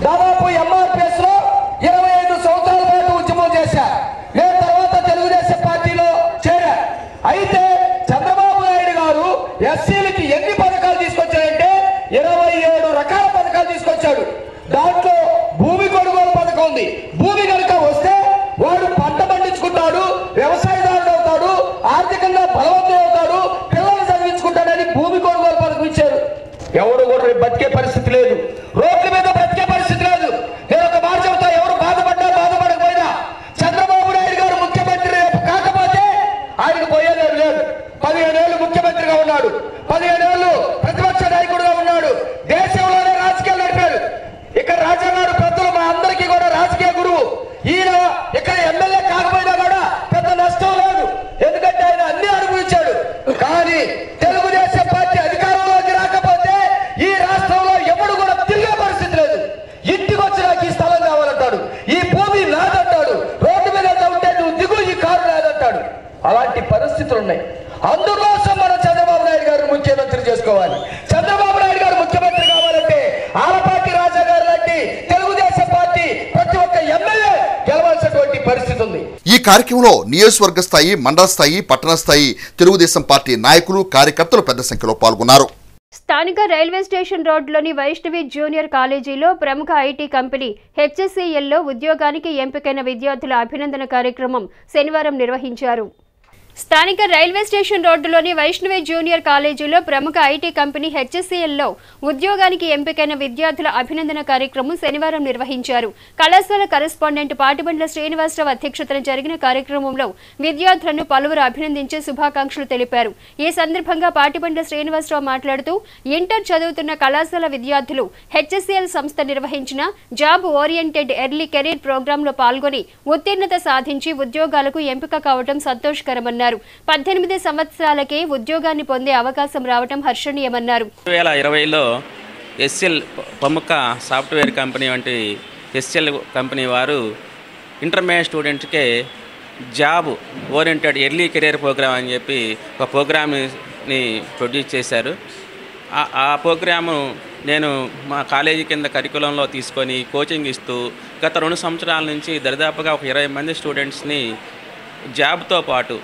దాదాపు ఎంఆర్పిఎస్ లో 25 సంవత్సరాల పాటు ఉద్యమం చేశా. నేను తర్వాత తెలుగుదేశం పార్టీలో చేరా. అయితే చంద్రబాబు నాయుడు గారు ఎస్సీలకి ఎన్ని పథకాలు తీసుకొచ్చాడంటే 27 రకాల పథకాలు తీసుకొచ్చాడు. దాంట్లో భూమి కొనుగోలు పథకం ఉంది. భూమి కనుక వస్తే వాడు పంట పండించుకుంటాడు, వ్యవసాయదారుడు అవుతాడు, ఆర్థికంగా బలవంతుడు అవుతాడు, పిల్లలు చదివించుకుంటాడని భూమి కొనుగోలు పథకం ఇచ్చారు. ఎవరు కూడా బతికే పరిస్థితి లేదు, రోడ్ల మీద బ్రతికే పరిస్థితి లేదు. నేను ఒక మాట చెబుతా, ఎవరు బాధపడకపోయినా చంద్రబాబు నాయుడు గారు ముఖ్యమంత్రి కాకపోతే ఆయనకు పోయేది లేదు. 15 ఏళ్ళు ముఖ్యమంత్రిగా ఉన్నాడు, 15 ఏళ్ళు ప్రతిపక్ష నాయకుడుగా ఉన్నాడు, దేశంలోనే రాజకీయాలు నడిపాడు. ఇక్కడ రాజాగారు పెద్దలు మా అందరికీ కూడా రాజకీయ గురువు. ఈయన ఇక్కడ ఎమ్మెల్యే కాకపోయినా కూడా పెద్ద నష్టం లేదు, ఎందుకంటే ఆయన అన్ని అనుభవించాడు. కానీ తెలుగుదేశం పార్టీ అధికారంలోకి రాకపోతే ఈ రాష్ట్రంలో ఎవడు కూడా తిరిగే పరిస్థితి లేదు. ఇంటికి వచ్చి నాకు ఈ స్థలం కావాలంటాడు, ఈ భూమి నాదంటాడు, రోడ్డు మీద ఉంటే నువ్వు దిగు, ఈ కారు నాదంటాడు. అలాంటి పరిస్థితులు ఉన్నాయి. అందుకోసం మనం చంద్రబాబు నాయుడు గారు ముఖ్యమంత్రి చేసుకోవాలి. చంద్రబాబు నాయుడు గారు ముఖ్యమంత్రి కావాలంటే ఆలపాటి రాజా గారు లాంటి తెలుగుదేశం పార్టీ ప్రతి ఒక్క ఎమ్మెల్యే గెలవాల్సినటువంటి పరిస్థితి ఉంది. ఈ కార్యక్రమంలో నియోజకవర్గ స్థాయి, మండల స్థాయి, పట్టణ స్థాయి తెలుగుదేశం పార్టీ నాయకులు, కార్యకర్తలు పెద్ద సంఖ్యలో పాల్గొన్నారు. స్థానిక రైల్వే స్టేషన్ రోడ్లోని వైష్ణవి జూనియర్ కాలేజీలో ప్రముఖ ఐటీ కంపెనీ హెచ్ఎస్సిఎల్లో ఉద్యోగానికి ఎంపికైన విద్యార్థుల అభినందన కార్యక్రమం శనివారం నిర్వహించారు. స్థానిక రైల్వే స్టేషన్ రోడ్డులోని వైష్ణవి జూనియర్ కాలేజీలో ప్రముఖ ఐటీ కంపెనీ హెచ్ఎస్సిఎల్లో ఉద్యోగానికి ఎంపికైన విద్యార్థుల అభినందన కార్యక్రమం శనివారం నిర్వహించారు. కళాశాల కరెస్పాండెంట్ పాటిబండ్ల శ్రీనివాసరావు అధ్యక్షతన జరిగిన కార్యక్రమంలో విద్యార్థులను పలువురు అభినందించి శుభాకాంక్షలు తెలిపారు. ఈ సందర్భంగా పాటిబండ్ల శ్రీనివాసరావు మాట్లాడుతూ ఇంటర్ చదువుతున్న కళాశాల విద్యార్థులు హెచ్ఎస్సిఎల్ సంస్థ నిర్వహించిన జాబ్ ఓరియంటెడ్ ఎర్లీ కెరీర్ ప్రోగ్రాంలో పాల్గొని ఉత్తీర్ణత సాధించి ఉద్యోగాలకు ఎంపిక కావడం సంతోషకరమన్నారు. 18 సంవత్సరాలకే ఉద్యోగాన్ని పొందే అవకాశం రావడం హర్షణీయమన్నారు. 2020లో ఎస్ఎల్ ప్రముఖ సాఫ్ట్వేర్ కంపెనీ వంటి ఎస్ఎల్ కంపెనీ వారు ఇంటర్మీడియట్ స్టూడెంట్స్కే job oriented early career program అని చెప్పి ఒక ప్రోగ్రామ్ని ప్రొడ్యూస్ చేశారు. ఆ ప్రోగ్రాము నేను మా కాలేజీ కింద కరికులంలో తీసుకొని కోచింగ్ ఇస్తూ గత 2 సంవత్సరాల నుంచి దరిదాపుగా ఒక 20 మంది స్టూడెంట్స్ని జాబ్తో పాటు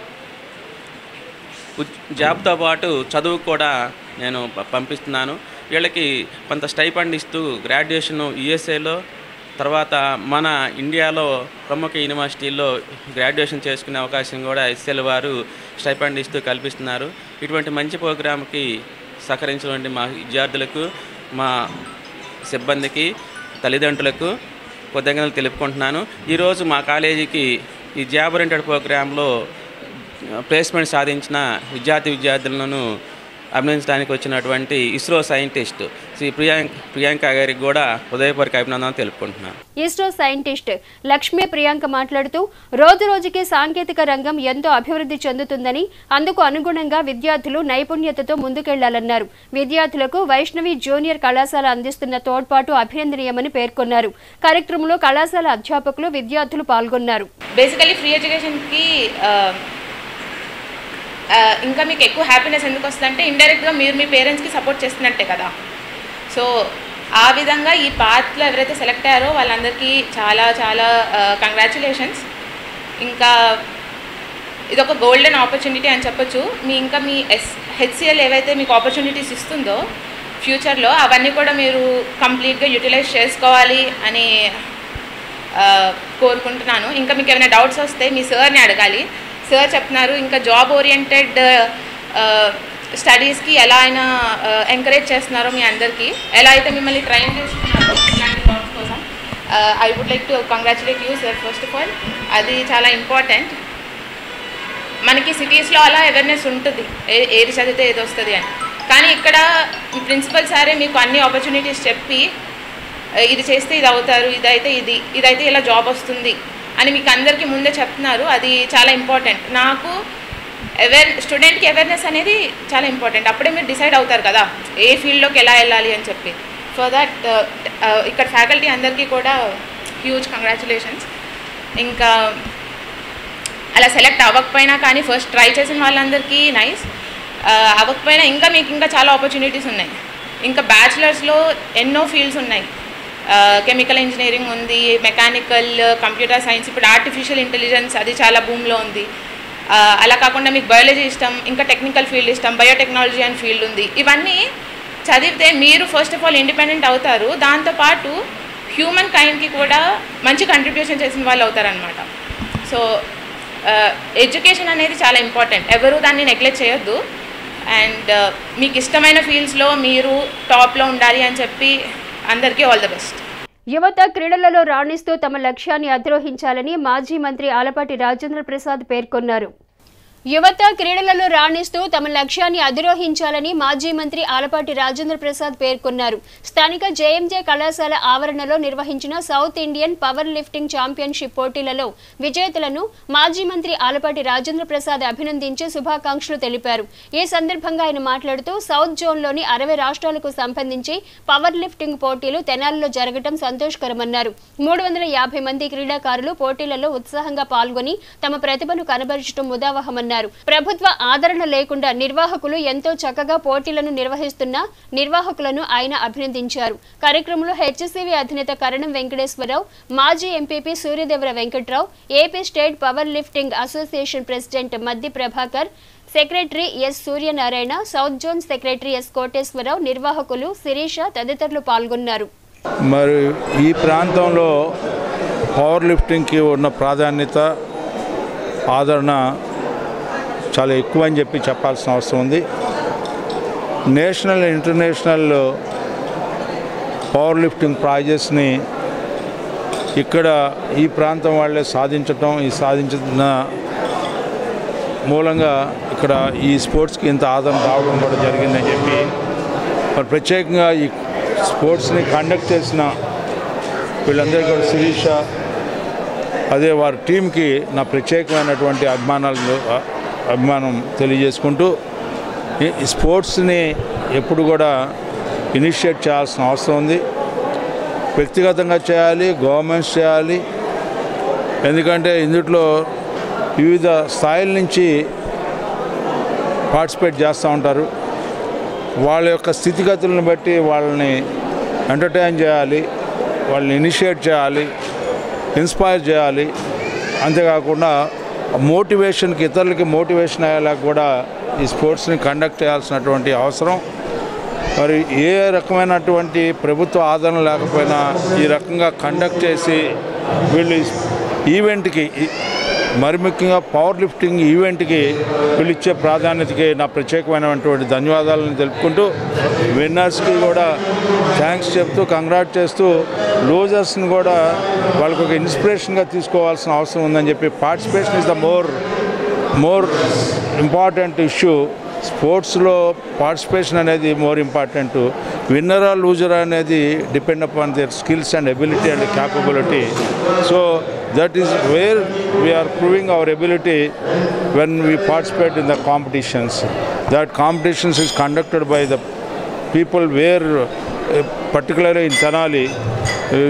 చదువు కూడా నేను పంపిస్తున్నాను. వీళ్ళకి కొంత స్టైఫండ్ ఇస్తూ గ్రాడ్యుయేషన్ యుఎస్ఏలో తర్వాత మన ఇండియాలో ప్రముఖ యూనివర్సిటీల్లో గ్రాడ్యుయేషన్ చేసుకునే అవకాశం కూడా ఎస్ఎల్ వారు స్టైఫండ్ ఇస్తూ కల్పిస్తున్నారు. ఇటువంటి మంచి ప్రోగ్రాంకి సహకరించినటువంటి మా విద్యార్థులకు, మా సిబ్బందికి, తల్లిదండ్రులకు కృతజ్ఞతలు తెలుపుకుంటున్నాను. ఈరోజు మా కాలేజీకి ఈ జాబ్ ఓరియంటెడ్ ప్రోగ్రాంలో ప్లేస్మెంట్ సాధించిన విద్యార్థులను అభినందించడానికి వచ్చినటువంటి ఇస్రో సైంటిస్ట్ శ్రీ ప్రియాంక గారికి కూడా హృదయపూర్వక అభినందనలు తెలుపుకుంటున్నాను. ఇస్రో సైంటిస్ట్ లక్ష్మీ ప్రియాంక మాట్లాడుతూ రోజు రోజుకి సాంకేతిక రంగం ఎంతో అభివృద్ధి చెందుతుందని, అందుకు అనుగుణంగా విద్యార్థులు నైపుణ్యతతో ముందుకెళ్లాలన్నారు. విద్యార్థులకు వైష్ణవి జూనియర్ కళాశాల అందిస్తున్న తోడ్పాటు అభినందనీయమని పేర్కొన్నారు. కార్యక్రమంలో కళాశాల అధ్యాపకులు, విద్యార్థులు పాల్గొన్నారు. బేసికలీ ఫ్రీ ఎడ్యుకేషన్కి ఇంకా మీకు ఎక్కువ హ్యాపీనెస్ ఎందుకు వస్తుందంటే ఇండైరెక్ట్గా మీరు మీ పేరెంట్స్కి సపోర్ట్ చేస్తున్నట్టే కదా. సో ఆ విధంగా ఈ పాత్లో ఎవరైతే సెలెక్ట్ అయ్యారో వాళ్ళందరికీ చాలా చాలా కంగ్రాచులేషన్స్. ఇంకా ఇది ఒక గోల్డెన్ ఆపర్చునిటీ అని చెప్పొచ్చు. మీ హెచ్సిఎల్ ఏవైతే మీకు ఆపర్చునిటీస్ ఇస్తుందో ఫ్యూచర్లో అవన్నీ కూడా మీరు కంప్లీట్గా యూటిలైజ్ చేసుకోవాలి అని కోరుకుంటున్నాను. ఇంకా మీకు ఏమైనా డౌట్స్ వస్తే మీ సార్ని అడగాలి. సార్ చెప్తున్నారు ఇంకా జాబ్ ఓరియంటెడ్ స్టడీస్కి ఎలా అయినా ఎంకరేజ్ చేస్తున్నారో మీ అందరికీ, ఎలా అయితే మిమ్మల్ని ట్రైన్ చేస్తున్నారో ఇలాంటి జాబ్స్ కోసం. I would like to congratulate you sir first of all. అది చాలా ఇంపార్టెంట్. మనకి సిటీస్లో అలా అవేర్నెస్ ఉంటుంది ఏది చదివితే ఏది వస్తుంది అని, కానీ ఇక్కడ మీ ప్రిన్సిపల్ సారే మీకు అన్ని ఆపర్చునిటీస్ చెప్పి ఇది చేస్తే ఇది అవుతారు, ఇదైతే ఇలా జాబ్ వస్తుంది అని మీకు అందరికీ ముందే చెప్తున్నారు. అది చాలా ఇంపార్టెంట్. నాకు స్టూడెంట్కి అవేర్నెస్ అనేది చాలా ఇంపార్టెంట్. అప్పుడే మీరు డిసైడ్ అవుతారు కదా ఏ ఫీల్డ్లోకి ఎలా వెళ్ళాలి అని చెప్పి. ఫర్ దట్ ఇక్కడ ఫ్యాకల్టీ అందరికీ కూడా హ్యూజ్ కంగ్రాచులేషన్స్. ఇంకా అలా సెలెక్ట్ అవ్వకపోయినా కానీ ఫస్ట్ ట్రై చేసిన వాళ్ళందరికీ నైస్. అవ్వకపోయినా మీకు ఇంకా చాలా ఆపర్చునిటీస్ ఉన్నాయి. ఇంకా బ్యాచిలర్స్లో ఎన్నో ఫీల్డ్స్ ఉన్నాయి. కెమికల్ ఇంజనీరింగ్ ఉంది, మెకానికల్, కంప్యూటర్ సైన్స్, ఇప్పుడు ఆర్టిఫిషియల్ ఇంటెలిజెన్స్ అది చాలా భూమిలో ఉంది. అలా కాకుండా మీకు బయాలజీ ఇష్టం, ఇంకా టెక్నికల్ ఫీల్డ్ ఇష్టం, బయోటెక్నాలజీ అని ఫీల్డ్ ఉంది. ఇవన్నీ చదివితే మీరు ఫస్ట్ ఆఫ్ ఆల్ ఇండిపెండెంట్ అవుతారు. దాంతోపాటు హ్యూమన్ కైండ్కి కూడా మంచి కంట్రిబ్యూషన్ చేసిన వాళ్ళు అవుతారనమాట. సో ఎడ్యుకేషన్ అనేది చాలా ఇంపార్టెంట్. ఎవరు దాన్ని నెగ్లెక్ట్ చేయొద్దు. అండ్ మీకు ఇష్టమైన ఫీల్డ్స్లో మీరు టాప్లో ఉండాలి అని చెప్పి అందరికీ ఆల్ ద బెస్ట్. యువత క్రీడలలో రాణిస్తూ తమ లక్ష్యాన్ని అధిరోహించాలని మాజీ మంత్రి ఆలపాటి రాజేంద్ర ప్రసాద్ పేర్కొన్నారు. యువత క్రీడలలో రాణిస్తూ తమ లక్ష్యాన్ని అధిరోహించాలని మాజీ మంత్రి ఆలపాటి రాజేంద్ర ప్రసాద్ పేర్కొన్నారు. స్థానిక జేఎంజే కళాశాల ఆవరణలో నిర్వహించిన south Indian power lifting championship పోటీలలో విజేతలను మాజీ మంత్రి ఆలపాటి రాజేంద్ర ప్రసాద్ అభినందించి శుభాకాంక్షలు తెలిపారు. ఈ సందర్భంగా ఆయన మాట్లాడుతూ సౌత్ జోన్లోని 60 రాష్ట్రాలకు సంబంధించి పవర్ లిఫ్టింగ్ పోటీలు తెనాలిలో జరగడం సంతోషకరమన్నారు. 350 మంది క్రీడాకారులు పోటీలలో ఉత్సాహంగా పాల్గొని తమ ప్రతిభను కనబరచడం ముదావహమన్నారు. ప్రభుత్వ ఆదరణ లేకుండా నిర్వాహకులు ఎంతో చక్కగా పోటీలను నిర్వహిస్తున్న నిర్వాహకులను ఆయన అభినందించారు. కార్యక్రమంలో హెచ్సివి అధినేత కరణం వెంకటేశ్వరరావు, మాజీ MPP Suryadevara Venkatrao, AP state power lifting association president మద్ది Prabhakar, secretary yes Suryanarayana, south zone secretary yes Koteswararao, నిర్వాహకులు శిరీష తదితరులు పాల్గొన్నారు. మరి ఈ ప్రాంతంలో పవర్ లిఫ్టింగ్కి ఉన్న ప్రాధాన్యత ఆదరణ చాలా ఎక్కువ అని చెప్పాల్సిన అవసరం ఉంది. నేషనల్ ఇంటర్నేషనల్ పవర్ లిఫ్టింగ్ ప్రైజెస్ని ఇక్కడ ఈ ప్రాంతం వాళ్ళే సాధించిన మూలంగా ఇక్కడ ఈ స్పోర్ట్స్కి ఇంత ఆదరణ రావడం కూడా జరిగిందని చెప్పి మరి ప్రత్యేకంగా ఈ స్పోర్ట్స్ని కండక్ట్ చేసిన వీళ్ళందరికీ కూడా శిరీష అదే వారి టీంకి నా ప్రత్యేకమైనటువంటి అభిమానం తెలియజేసుకుంటూ ఈ స్పోర్ట్స్ని ఎప్పుడు కూడా ఇనిషియేట్ చేయాల్సిన అవసరం ఉంది. వ్యక్తిగతంగా చేయాలి, గవర్నమెంట్స్ చేయాలి. ఎందుకంటే ఇందులో వివిధ స్థాయిల నుంచి పార్టిసిపేట్ చేస్తూ ఉంటారు. వాళ్ళ యొక్క స్థితిగతులను బట్టి వాళ్ళని ఎంటర్టైన్ చేయాలి, వాళ్ళని ఇనిషియేట్ చేయాలి, ఇన్స్పైర్ చేయాలి. అంతేకాకుండా మోటివేషన్కి ఇతరులకి మోటివేషన్ అయ్యేలా కూడా ఈ స్పోర్ట్స్ని కండక్ట్ చేయాల్సినటువంటి అవసరం. మరి ఏ రకమైనటువంటి ప్రభుత్వ ఆదరణ లేకపోయినా ఈ రకంగా కండక్ట్ చేసి వీళ్ళు ఈవెంట్కి మరి ముఖ్యంగా పవర్ లిఫ్టింగ్ ఈవెంట్కి వీళ్ళు ఇచ్చే ప్రాధాన్యతకి నా ప్రత్యేకమైనటువంటి ధన్యవాదాలను తెలుపుకుంటూ విన్నర్స్కి కూడా థ్యాంక్స్ చెప్తూ కంగ్రాట్ చేస్తూ లూజర్స్ని కూడా వాళ్ళకు ఒక ఇన్స్పిరేషన్గా తీసుకోవాల్సిన అవసరం ఉందని చెప్పి participation is the more important issue. స్పోర్ట్స్లో పార్టిసిపేషన్ అనేది మోర్ ఇంపార్టెంట్. విన్నరా లూజరా అనేది depend upon their skills and ability and capability. So that is where we are proving our ability when we participate in the competitions. That competitions is conducted by the people where particularly in Tenali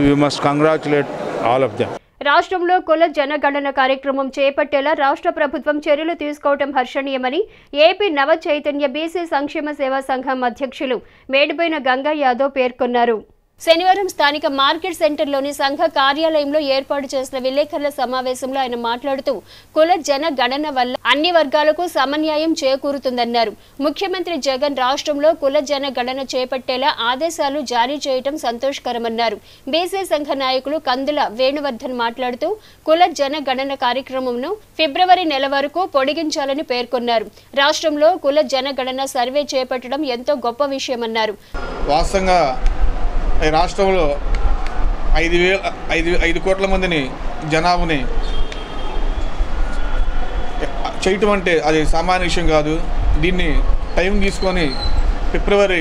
we must congratulate all of them. రాష్ట్రంలో కుల జనగణన కార్యక్రమం చేపట్టేలా రాష్ట్ర ప్రభుత్వం చర్యలు తీసుకోవడం హర్షణీయమని AP నవ Chaitanya BC సంక్షేమ సేవా సంఘం అధ్యక్షులు మేడిపోయిన గంగా యాదవ్ పేర్కొన్నారు. శనివారం స్థానిక మార్కెట్ సెంటర్లోని సంఘ కార్యాలయంలో ఏర్పాటు చేసిన విలేకరుల సమావేశంలో ఆయన మాట్లాడుతూ కుల జన గణన వల్ల అన్ని వర్గాలకు సమన్యాయం చేకూరుతుందన్నారు. ముఖ్యమంత్రి జగన్ రాష్ట్రంలో కుల జన గణన చేపట్టేలా ఆదేశాలు జారీ చేయడం సంతోషకరమన్నారు. బీసీ సంఘ నాయకులు కందుల వేణువర్ధన్ మాట్లాడుతూ కుల జన గణన కార్యక్రమంను ఫిబ్రవరి నెల వరకు పొడిగించాలని పేర్కొన్నారు. రాష్ట్రంలో కుల జన గణన సర్వే చేపట్టడం ఎంతో గొప్ప విషయమన్నారు. వాస్తవంగా ఈ రాష్ట్రంలో 5 కోట్ల మందిని జనాభాని చేయటం అంటే అది సామాన్య విషయం కాదు. దీన్ని టైం తీసుకొని ఫిబ్రవరి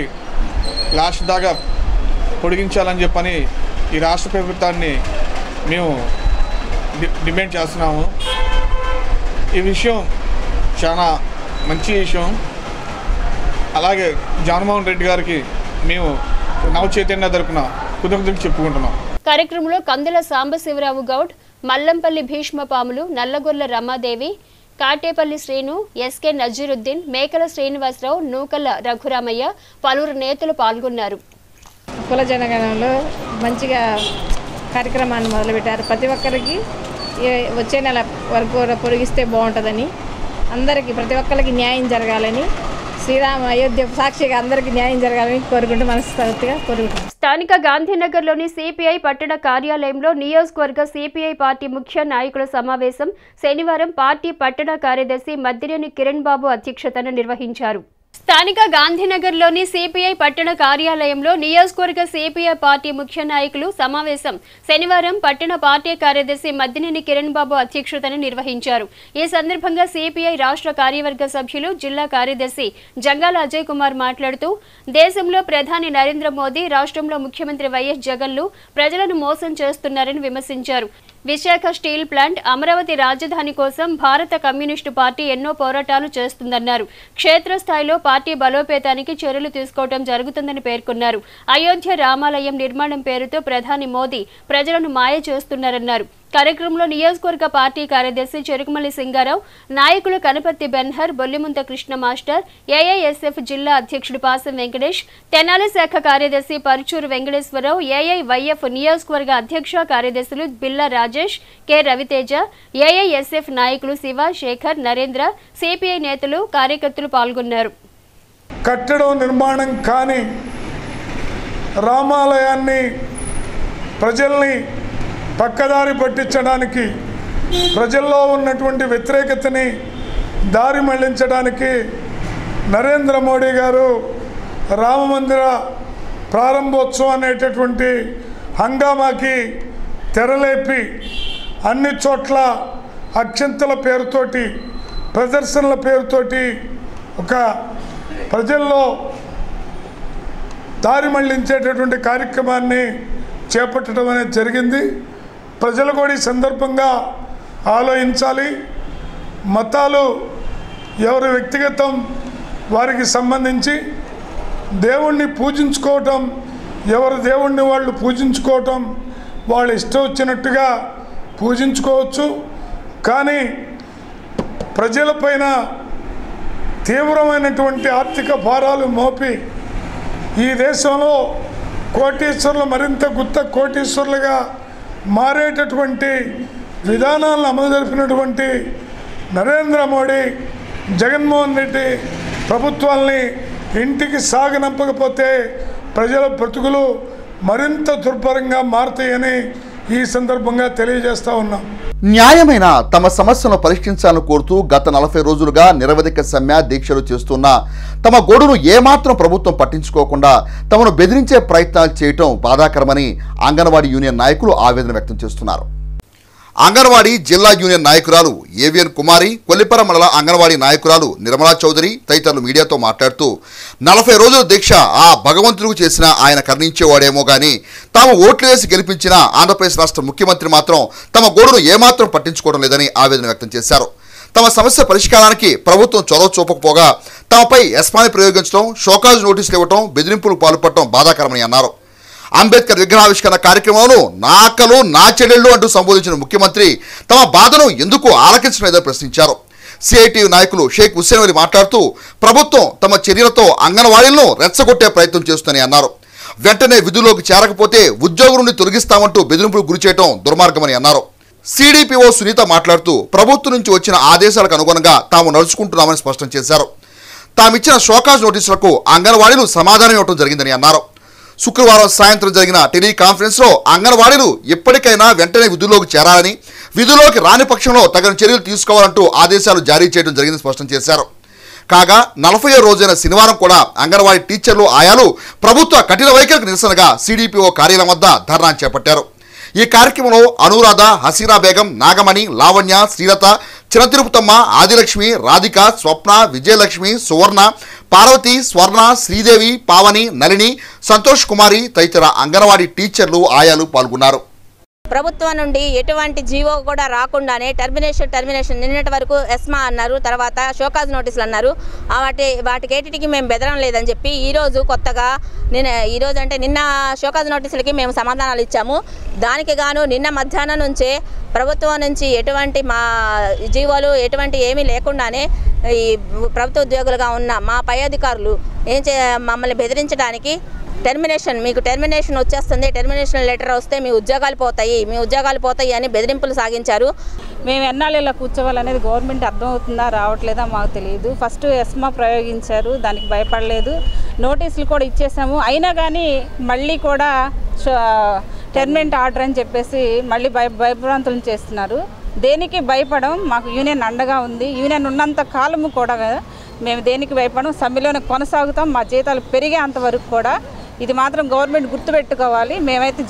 లాస్ట్ దాకా పొడిగించాలని చెప్పని ఈ రాష్ట్ర ప్రభుత్వాన్ని మేము డిమాండ్ చేస్తున్నాము. ఈ విషయం చాలా మంచి విషయం. అలాగే జగన్మోహన్ రెడ్డి గారికి మేము నవ చైతన్య తరపున కృతజ్ఞతలు చెప్పుకుంటున్నాం. కార్యక్రమంలో కందుల సాంబశివరావు గౌడ్, మల్లంపల్లి భీష్మపాములు, నల్లగొర్ల రమాదేవి, కాటేపల్లి శ్రీను, ఎస్కే నజీరుద్దీన్, మేకల శ్రీనివాసరావు, నూకల రఘురామయ్య, పలువురు నేతలు పాల్గొన్నారు. కుల జనగణనలో మంచిగా కార్యక్రమాన్ని మొదలుపెట్టారు. ప్రతి ఒక్కరికి వచ్చే నెల వరకు పొడిగిస్తే బాగుంటుందని, అందరికీ ప్రతి ఒక్కరికి న్యాయం జరగాలని, శ్రీరామ అయోధ్య సాక్షిగా అందరికీ న్యాయం జరగాలని కోరుకుంటూ మనస్ఫూర్తిగా కోరుకుంటున్నాం. స్థానిక గాంధీనగర్లోని సిపిఐ పట్టణ కార్యాలయంలో నియోజకవర్గ సిపిఐ పార్టీ ముఖ్య నాయకుల సమావేశం శనివారం పార్టీ పట్టణ కార్యదర్శి మద్దినేని కిరణ్ బాబు అధ్యక్షతన నిర్వహించారు. స్థానిక గాంధీనగర్లోని సిపిఐ పట్టణ కార్యాలయంలో నియోజకవర్గ సిపిఐ పార్టీ ముఖ్య నాయకులు సమావేశం శనివారం పట్టణ పార్టీ కార్యదర్శి మద్దినేని కిరణ్ బాబు అధ్యక్షతన నిర్వహించారు. ఈ సందర్భంగా సిపిఐ రాష్ట్ర కార్యవర్గ సభ్యులు జిల్లా కార్యదర్శి జంగాల అజయ్ కుమార్ మాట్లాడుతూ దేశంలో ప్రధాని నరేంద్ర మోదీ, రాష్ట్రంలో ముఖ్యమంత్రి వైఎస్ జగన్లు ప్రజలను మోసం చేస్తున్నారని విమర్శించారు. విశాఖ స్టీల్ ప్లాంట్, అమరావతి రాజధాని కోసం భారత కమ్యూనిస్టు పార్టీ ఎన్నో పోరాటాలు చేస్తుందన్నారు. క్షేత్రస్థాయిలో పార్టీ బలోపేతానికి చర్యలు తీసుకోవడం జరుగుతుందని పేర్కొన్నారు. అయోధ్య రామాలయం నిర్మాణం పేరుతో ప్రధాని మోదీ ప్రజలను మాయ చేస్తున్నారన్నారు. కార్యక్రమంలో నియోజకవర్గ పార్టీ కార్యదర్శి చెరుకుమల్లి సింగారావు, నాయకులు Kanaparthi Ben-Hur, Bollimuntha Krishna master, AISF జిల్లా అధ్యక్షుడు పాసం వెంకటేష్, తెనాలి శాఖ కార్యదర్శి పరుచూరు వెంకటేశ్వరరావు, ఏఐవైఎఫ్ నియోజకవర్గ అధ్యక్ష కార్యదర్శులు బిల్లా రాజేష్, కె రవితేజ, ఏఐఎస్ఎఫ్ నాయకులు శివ, శేఖర్, నరేంద్ర, సిపిఐ నేతలు, కార్యకర్తలు పాల్గొన్నారు. కట్టడం నిర్మాణం కాని రామాలయాన్ని ప్రజల్ని పక్కదారి పట్టించడానికి, ప్రజల్లో ఉన్నటువంటి వ్యతిరేకతని దారి మళ్లించడానికి నరేంద్ర మోడీ గారు రామమందిర ప్రారంభోత్సవం అనేటటువంటి హంగామాకి తెరలేపి అన్ని చోట్ల అక్షంతల పేరుతోటి, ప్రదర్శనల పేరుతోటి ఒక ప్రజల్లో దారి మళ్లించేటటువంటి కార్యక్రమాన్ని చేపట్టడం అనేది జరిగింది. ప్రజలు కూడా ఈ సందర్భంగా ఆలోచించాలి. మతాలు ఎవరి వ్యక్తిగతం వారికి సంబంధించి, దేవుణ్ణి పూజించుకోవటం ఎవరి దేవుణ్ణి వాళ్ళు పూజించుకోవటం, వాళ్ళు ఇష్టం వచ్చినట్టుగా పూజించుకోవచ్చు. కానీ ప్రజలపైన తీవ్రమైనటువంటి ఆర్థిక భారాలు మోపి ఈ దేశంలో కోటీశ్వరులు మరింత గుత్త కోటీశ్వరులుగా మారేటటువంటి విధానాలను అమలు జరిపినటువంటి నరేంద్ర మోడీ, జగన్మోహన్ రెడ్డి ప్రభుత్వాల్ని ఇంటికి సాగనంపకపోతే ప్రజల బ్రతుకులు మరింత దుర్భరంగా మారుతాయని ఈ సందర్భంగా తెలియజేస్తా ఉన్నాం. న్యాయమైన తమ సమస్యలను పరిష్కరించాలని కోరుతూ గత 40 రోజులుగా నిరవధిక సమ్మె దీక్షలు చేస్తున్న తమ గోడును ఏమాత్రం ప్రభుత్వం పట్టించుకోకుండా తమను బెదిరించే ప్రయత్నాలు చేయటం బాధాకరమని అంగన్వాడీ యూనియన్ నాయకులు ఆవేదన వ్యక్తం చేస్తున్నారు. అంగన్వాడీ జిల్లా యూనియన్ నాయకురాలు ఏవిఎన్ కుమారి, కొల్లిపర మండల అంగన్వాడీ నాయకురాలు నిర్మలా చౌదరి తదితరులు మీడియాతో మాట్లాడుతూ 40 రోజుల దీక్ష ఆ భగవంతుడికి చేసిన ఆయన కరుణించేవాడేమో గానీ తాము ఓట్లు వేసి గెలిపించిన ఆంధ్రప్రదేశ్ రాష్ట్ర ముఖ్యమంత్రి మాత్రం తమ గోడును ఏమాత్రం పట్టించుకోవడం లేదని ఆవేదన వ్యక్తం చేశారు. తమ సమస్య పరిష్కారానికి ప్రభుత్వం చొరవ చూపకపోగా తమపై ఎస్మాని ప్రయోగించడం, షోకాజ్ నోటీసులు ఇవ్వడం, బెదిరింపులకు పాల్పడటం బాధాకరమని అన్నారు. అంబేద్కర్ విగ్రహావిష్కరణ కార్యక్రమంలో నా అక్కలు నా చెల్లెళ్ళు అంటూ సంబోధించిన ముఖ్యమంత్రి తమ బాధను ఎందుకు ఆలకించడం లేదని ప్రశ్నించారు. సిఐటియు నాయకులు షేక్ హుస్సేన్ అలీ మాట్లాడుతూ ప్రభుత్వం తమ చర్యలతో అంగన్వాడీలను రెచ్చగొట్టే ప్రయత్నం చేస్తుందని అన్నారు. వెంటనే విధుల్లోకి చేరకపోతే ఉద్యోగం నుండి తొలగిస్తామంటూ బెదిరింపులకు గురిచేయడం దుర్మార్గమని అన్నారు. సిడిపిఓ సునీత మాట్లాడుతూ ప్రభుత్వం నుంచి వచ్చిన ఆదేశాలకు అనుగుణంగా తాము నడుచుకుంటున్నామని స్పష్టం చేశారు. తామిచ్చిన షోకాజ్ నోటీసులకు అంగన్వాడీలు సమాధానం ఇవ్వడం జరిగిందని అన్నారు. శుక్రవారం సాయంత్రం జరిగిన టెలికాన్ఫరెన్స్లో అంగన్వాడీలు ఎప్పటికైనా వెంటనే విధుల్లోకి చేరాలని, విధుల్లోకి రాని పక్షంలో తగిన చర్యలు తీసుకోవాలంటూ ఆదేశాలు జారీ చేయడం జరిగిందని స్పష్టం చేశారు. కాగా 40వ రోజైన శనివారం కూడా అంగన్వాడీ టీచర్లు, ఆయాలు ప్రభుత్వ కఠిన వైఖరికి నిరసనగా సిడిపిఓ కార్యాలయం వద్ద ధర్నా చేపట్టారు. ఈ కార్యక్రమంలో అనురాధ, హసీనా బేగం, నాగమణి, లావణ్య, శ్రీలత, చినతిరుపతమ్మ, ఆదిలక్ష్మి, రాధిక, స్వప్న, విజయలక్ష్మి, సువర్ణ, పార్వతి, స్వర్ణ, శ్రీదేవి, పావని, నళిని, సంతోష్ కుమారి తదితర అంగన్వాడీ టీచర్లు, ఆయాలు పాల్గొన్నారు. ప్రభుత్వం నుండి ఎటువంటి జీవో కూడా రాకుండానే టర్మినేషన్ నిన్నటి వరకు ఎస్మా అన్నారు, తర్వాత షోకాజ్ నోటీసులు అన్నారు. వాటికేటికి మేము బెదరం లేదని చెప్పి ఈరోజు కొత్తగా నిన్న షోకాజ్ నోటీసులకి మేము సమాధానాలు ఇచ్చాము. దానికి గాను నిన్న మధ్యాహ్నం నుంచే ప్రభుత్వం నుంచి ఎటువంటి మా జీవోలు ఎటువంటి ఏమీ లేకుండానే ఈ ప్రభుత్వ ఉద్యోగులుగా ఉన్న మా పై అధికారులు మమ్మల్ని బెదిరించడానికి మీకు టెర్మినేషన్ వచ్చేస్తుంది, టెర్మినేషన్ లెటర్ వస్తే మీ ఉద్యోగాలు పోతాయి అని బెదిరింపులు సాగించారు. మేము ఎన్నాళ్ళు ఇలా కూర్చోవాలనేది గవర్నమెంట్ అర్థమవుతుందా రావట్లేదా మాకు తెలియదు. ఫస్ట్ ఎస్మా ప్రయోగించారు, దానికి భయపడలేదు, నోటీసులు కూడా ఇచ్చేసాము. అయినా కానీ మళ్ళీ కూడా టెర్మినేట్ ఆర్డర్ అని చెప్పేసి మళ్ళీ భయభ్రాంతులను చేస్తున్నారు. దేనికి భయపడం, మాకు యూనియన్ అండగా ఉంది. యూనియన్ ఉన్నంత కాలము కూడా మేము దేనికి భయపడం, సమ్మెలోనే కొనసాగుతాం. మా జీతాలు పెరిగేంతవరకు కూడా ఇది మాత్రం గవర్నమెంట్ గుర్తుపెట్టుకోవాలి. మేమైతే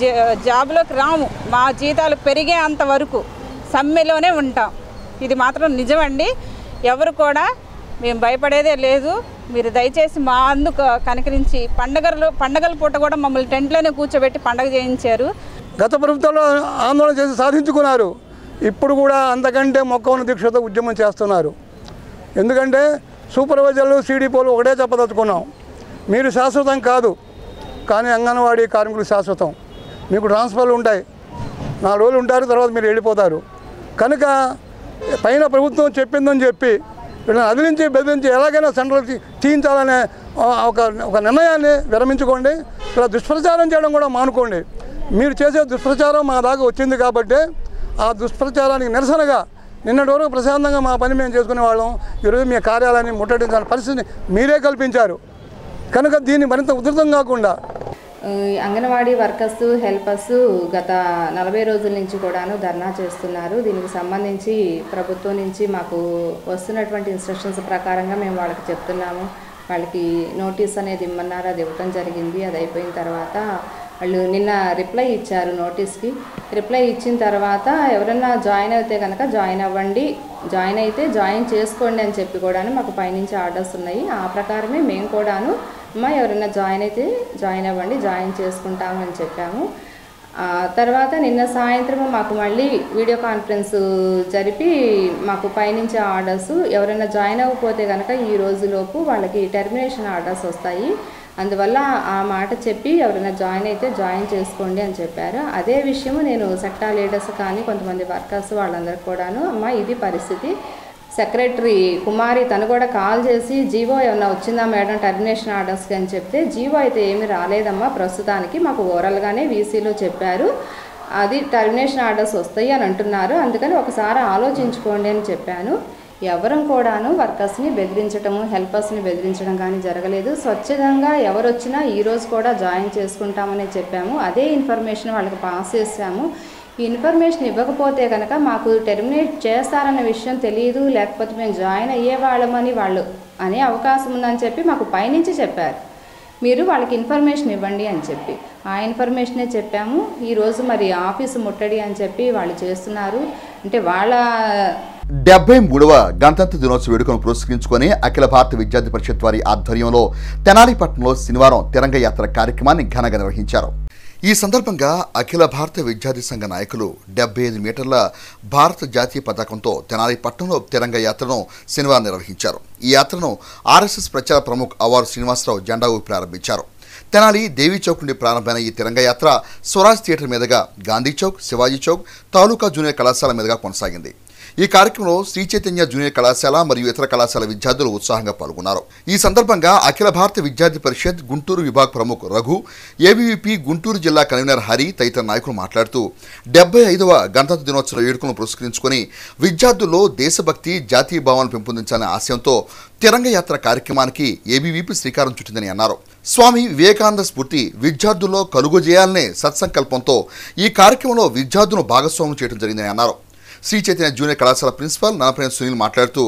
జాబ్లోకి రాము, మా జీతాలు పెరిగేంత వరకు సమ్మెలోనే ఉంటాం. ఇది మాత్రం నిజమండి. ఎవరు కూడా మేము భయపడేదే లేదు. మీరు దయచేసి మా అందుకు కనికరించి పండగల పూట కూడా మమ్మల్ని టెంట్లోనే కూర్చోబెట్టి పండగ చేయించారు. గత ప్రభుత్వంలో ఆందోళన చేసి సాధించుకున్నారు. ఇప్పుడు కూడా అంతకంటే మొక్కవన దీక్షతో ఉద్యమం చేస్తున్నారు. ఎందుకంటే సూపర్వైజర్లు, సిడిపోలు ఒకటే చెప్పదలుచుకున్నాం, మీరు శాశ్వతం కాదు, కానీ అంగన్వాడీ కార్మికులు శాశ్వతం. మీకు ట్రాన్స్ఫర్లు ఉంటాయి, 4 రోజులు ఉంటారు, తర్వాత మీరు వెళ్ళిపోతారు. కనుక పైన ప్రభుత్వం చెప్పిందని చెప్పి వీళ్ళని అదిలించి బెదిరించి ఎలాగైనా సెంట్రల్ తీయించాలనే ఒక నిర్ణయాన్ని విరమించుకోండి. ఇలా దుష్ప్రచారం చేయడం కూడా మానుకోండి. మీరు చేసే దుష్ప్రచారం మా దాకా వచ్చింది కాబట్టి ఆ దుష్ప్రచారానికి నిరసనగా నిన్నటి వరకు ప్రశాంతంగా మా పని మేము చేసుకునే వాళ్ళం. ఈరోజు మీ కార్యాలయాన్ని ముట్టడించాలని పరిస్థితిని మీరే కల్పించారు. కనుక దీన్ని మరింత ఉధృతం కాకుండా అంగన్వాడీ వర్కర్స్ హెల్పర్స్ గత 40 రోజుల నుంచి కూడాను ధర్నా చేస్తున్నారు. దీనికి సంబంధించి ప్రభుత్వం నుంచి మాకు వస్తున్నటువంటి ఇన్స్ట్రక్షన్స్ ప్రకారంగా మేము వాళ్ళకి చెప్తున్నాము. వాళ్ళకి నోటీస్ అనేది ఇమ్మన్నారు, అది ఇవ్వటం జరిగింది. అది అయిపోయిన తర్వాత వాళ్ళు నిన్న రిప్లై ఇచ్చారు. నోటీస్కి రిప్లై ఇచ్చిన తర్వాత ఎవరన్నా జాయిన్ అయితే కనుక జాయిన్ అవ్వండి, జాయిన్ అయితే జాయిన్ చేసుకోండి అని చెప్పి కూడాను మాకు పైనుంచి ఆర్డర్స్ ఉన్నాయి. ఆ ప్రకారమే మేము కూడాను ఎవరైనా జాయిన్ అయితే జాయిన్ అవ్వండి, జాయిన్ చేసుకుంటామని చెప్పాము. తర్వాత నిన్న సాయంత్రం మాకు మళ్ళీ వీడియో కాన్ఫరెన్స్ జరిపి మాకు పైనుంచి ఆర్డర్స్ ఎవరైనా జాయిన్ అవ్వకపోతే కనుక ఈ రోజులోపు వాళ్ళకి టెర్మినేషన్ ఆర్డర్స్ వస్తాయి, అందువల్ల ఆ మాట చెప్పి ఎవరైనా జాయిన్ అయితే జాయిన్ చేసుకోండి అని చెప్పారు. అదే విషయము నేను సెక్టార్ లీడర్స్ కానీ కొంతమంది వర్కర్స్ వాళ్ళందరికీ కూడాను ఇది పరిస్థితి. సెక్రటరీ కుమారి తను కూడా కాల్ చేసి జీవో ఏమన్నా వచ్చిందా మేడం టర్మినేషన్ ఆర్డర్స్కి అని చెప్తే జీవో అయితే ఏమీ రాలేదమ్మా ప్రస్తుతానికి, మాకు ఓరల్గానే వీసీలో చెప్పారు, అది టర్మినేషన్ ఆర్డర్స్ వస్తాయి అని అంటున్నారు, అందుకని ఒకసారి ఆలోచించుకోండి అని చెప్పాను. ఎవరం కూడాను వర్కర్స్ని బెదిరించడము హెల్పర్స్ని బెదిరించడం కానీ జరగలేదు. స్వచ్ఛందంగా ఎవరు వచ్చినా ఈరోజు కూడా జాయిన్ చేసుకుంటామని చెప్పాము. అదే ఇన్ఫర్మేషన్ వాళ్ళకి పాస్ చేసాము. ఈ ఇన్ఫర్మేషన్ ఇవ్వకపోతే కనుక మాకు టెర్మినేట్ చేస్తారన్న విషయం తెలియదు, లేకపోతే మేము జాయిన్ అయ్యేవాళ్ళమని వాళ్ళు అనే అవకాశం ఉందని చెప్పి మాకు పైనుంచి చెప్పారు. మీరు వాళ్ళకి ఇన్ఫర్మేషన్ ఇవ్వండి అని చెప్పి ఆ ఇన్ఫర్మేషనే చెప్పాము. ఈరోజు మరి ఆఫీసు ముట్టడి అని చెప్పి వాళ్ళు చేస్తున్నారు. అంటే వాళ్ళ 73వ గణతంత్ర దినోత్సవ వేడుకను పురస్కరించుకొని అఖిల భారత విద్యార్థి పరిషత్ వారి ఆధ్వర్యంలో తెనాలి పట్టణంలో శనివారం తిరంగ యాత్ర కార్యక్రమాన్ని ఘనంగా నిర్వహించారు. ఈ సందర్భంగా అఖిల భారత విద్యార్థి సంఘ నాయకులు 75 మీటర్ల భారత జాతీయ పతాకంతో తెనాలి పట్టణంలో తిరంగ యాత్రను శనివారం నిర్వహించారు. ఈ యాత్రను ఆర్ఎస్ఎస్ ప్రచార ప్రముఖ్ అవారు శ్రీనివాసరావు జెండా ఊపి ప్రారంభించారు. తెనాలి దేవీ చౌక్ నుండి ప్రారంభమైన ఈ తిరంగ యాత్ర స్వరాజ్ థియేటర్ మీదుగా గాంధీ చౌక్, శివాజీ చౌక్, తాలూకా జూనియర్ కళాశాల మీదుగా కొనసాగింది. ఈ కార్యక్రమంలో శ్రీ చైతన్య జూనియర్ కళాశాల మరియు ఇతర కళాశాల విద్యార్థులు ఉత్సాహంగా పాల్గొన్నారు. ఈ సందర్భంగా అఖిల భారత విద్యార్థి పరిషత్ గుంటూరు విభాగ ప్రముఖ్ రఘు, ఏబీవీపీ గుంటూరు జిల్లా కన్వీనర్ హరి తదితర నాయకులు మాట్లాడుతూ 75వ గణతంత్ర దినోత్సవ వేడుకలను పురస్కరించుకొని విద్యార్థుల్లో దేశభక్తి, జాతీయ భావాలను పెంపొందించాలనే ఆశయంతో తిరంగ యాత్ర కార్యక్రమానికి ఏబీవీపీ శ్రీకారం చుట్టిందని అన్నారు. స్వామి వివేకానంద స్ఫూర్తి విద్యార్థుల్లో కలుగజేయాలనే సత్సంకల్పంతో ఈ కార్యక్రమంలో విద్యార్థులను భాగస్వామ్యం చేయడం జరిగిందని అన్నారు. శ్రీ చైతన్య జూనియర్ కళాశాల ప్రిన్సిపాల్ నలపనేని సునీల్ మాట్లాడుతూ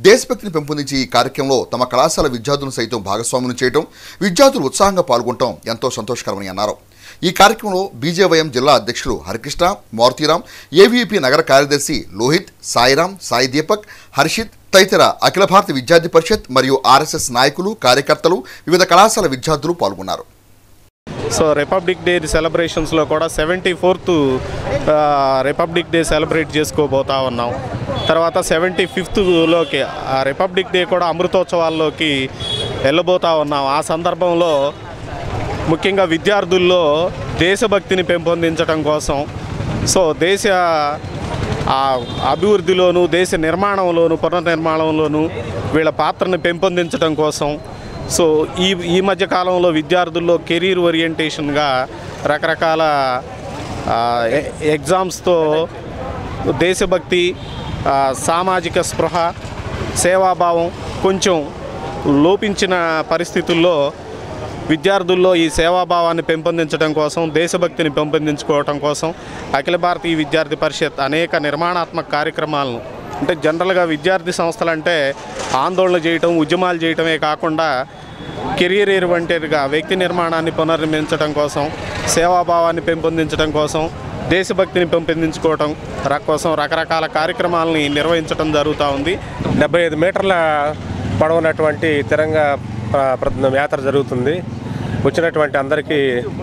దేశభక్తిని పెంపొందించి ఈ కార్యక్రమంలో తమ కళాశాల విద్యార్థులను సైతం భాగస్వామ్యం చేయడం, విద్యార్థులు ఉత్సాహంగా పాల్గొనడం ఎంతో సంతోషకరమని అన్నారు. ఈ కార్యక్రమంలో బీజేవైఎం జిల్లా అధ్యక్షులు హరికృష్ణ, మారుతీరాం, ఏవీపీ నగర కార్యదర్శి లోహిత్, సాయిరాం, సాయి దీపక్, హర్షిత్ తదితర అఖిల భారత విద్యార్థి పరిషత్ మరియు ఆర్ఎస్ఎస్ నాయకులు, కార్యకర్తలు, వివిధ కళాశాల విద్యార్థులు పాల్గొన్నారు. సో రిపబ్లిక్ డే సెలబ్రేషన్స్లో కూడా 74th రిపబ్లిక్ డే సెలబ్రేట్ చేసుకోబోతా ఉన్నాం. తర్వాత 75th రిపబ్లిక్ డే కూడా అమృతోత్సవాల్లోకి వెళ్ళబోతా ఉన్నాం. ఆ సందర్భంలో ముఖ్యంగా విద్యార్థుల్లో దేశభక్తిని పెంపొందించడం కోసం, సో దేశ అభివృద్ధిలోను, దేశ నిర్మాణంలోను, పునర్నిర్మాణంలోను వీళ్ళ పాత్రను పెంపొందించడం కోసం, సో ఈ మధ్య కాలంలో విద్యార్థుల్లో కెరీర్ ఓరియంటేషన్గా రకరకాల ఎగ్జామ్స్తో దేశభక్తి, సామాజిక స్పృహ, సేవాభావం కొంచెం లోపించిన పరిస్థితుల్లో విద్యార్థుల్లో ఈ సేవాభావాన్ని పెంపొందించడం కోసం, దేశభక్తిని పెంపొందించుకోవడం కోసం అఖిల భారతీయ విద్యార్థి పరిషత్ అనేక నిర్మాణాత్మక కార్యక్రమాలను, అంటే జనరల్గా విద్యార్థి సంస్థలు అంటే ఆందోళన చేయటం, ఉద్యమాలు చేయటమే కాకుండా కెరీర్ ఓరియంటెడ్గా వ్యక్తి నిర్మాణాన్ని పునర్నిర్మించడం కోసం, సేవాభావాన్ని పెంపొందించడం కోసం, దేశభక్తిని పెంపొందించుకోవడం కోసం రకరకాల కార్యక్రమాలని నిర్వహించడం జరుగుతూ ఉంది. 75 మీటర్ల పొడవునటువంటి తిరంగ యాత్ర జరుగుతుంది. వచ్చినటువంటి అందరికీ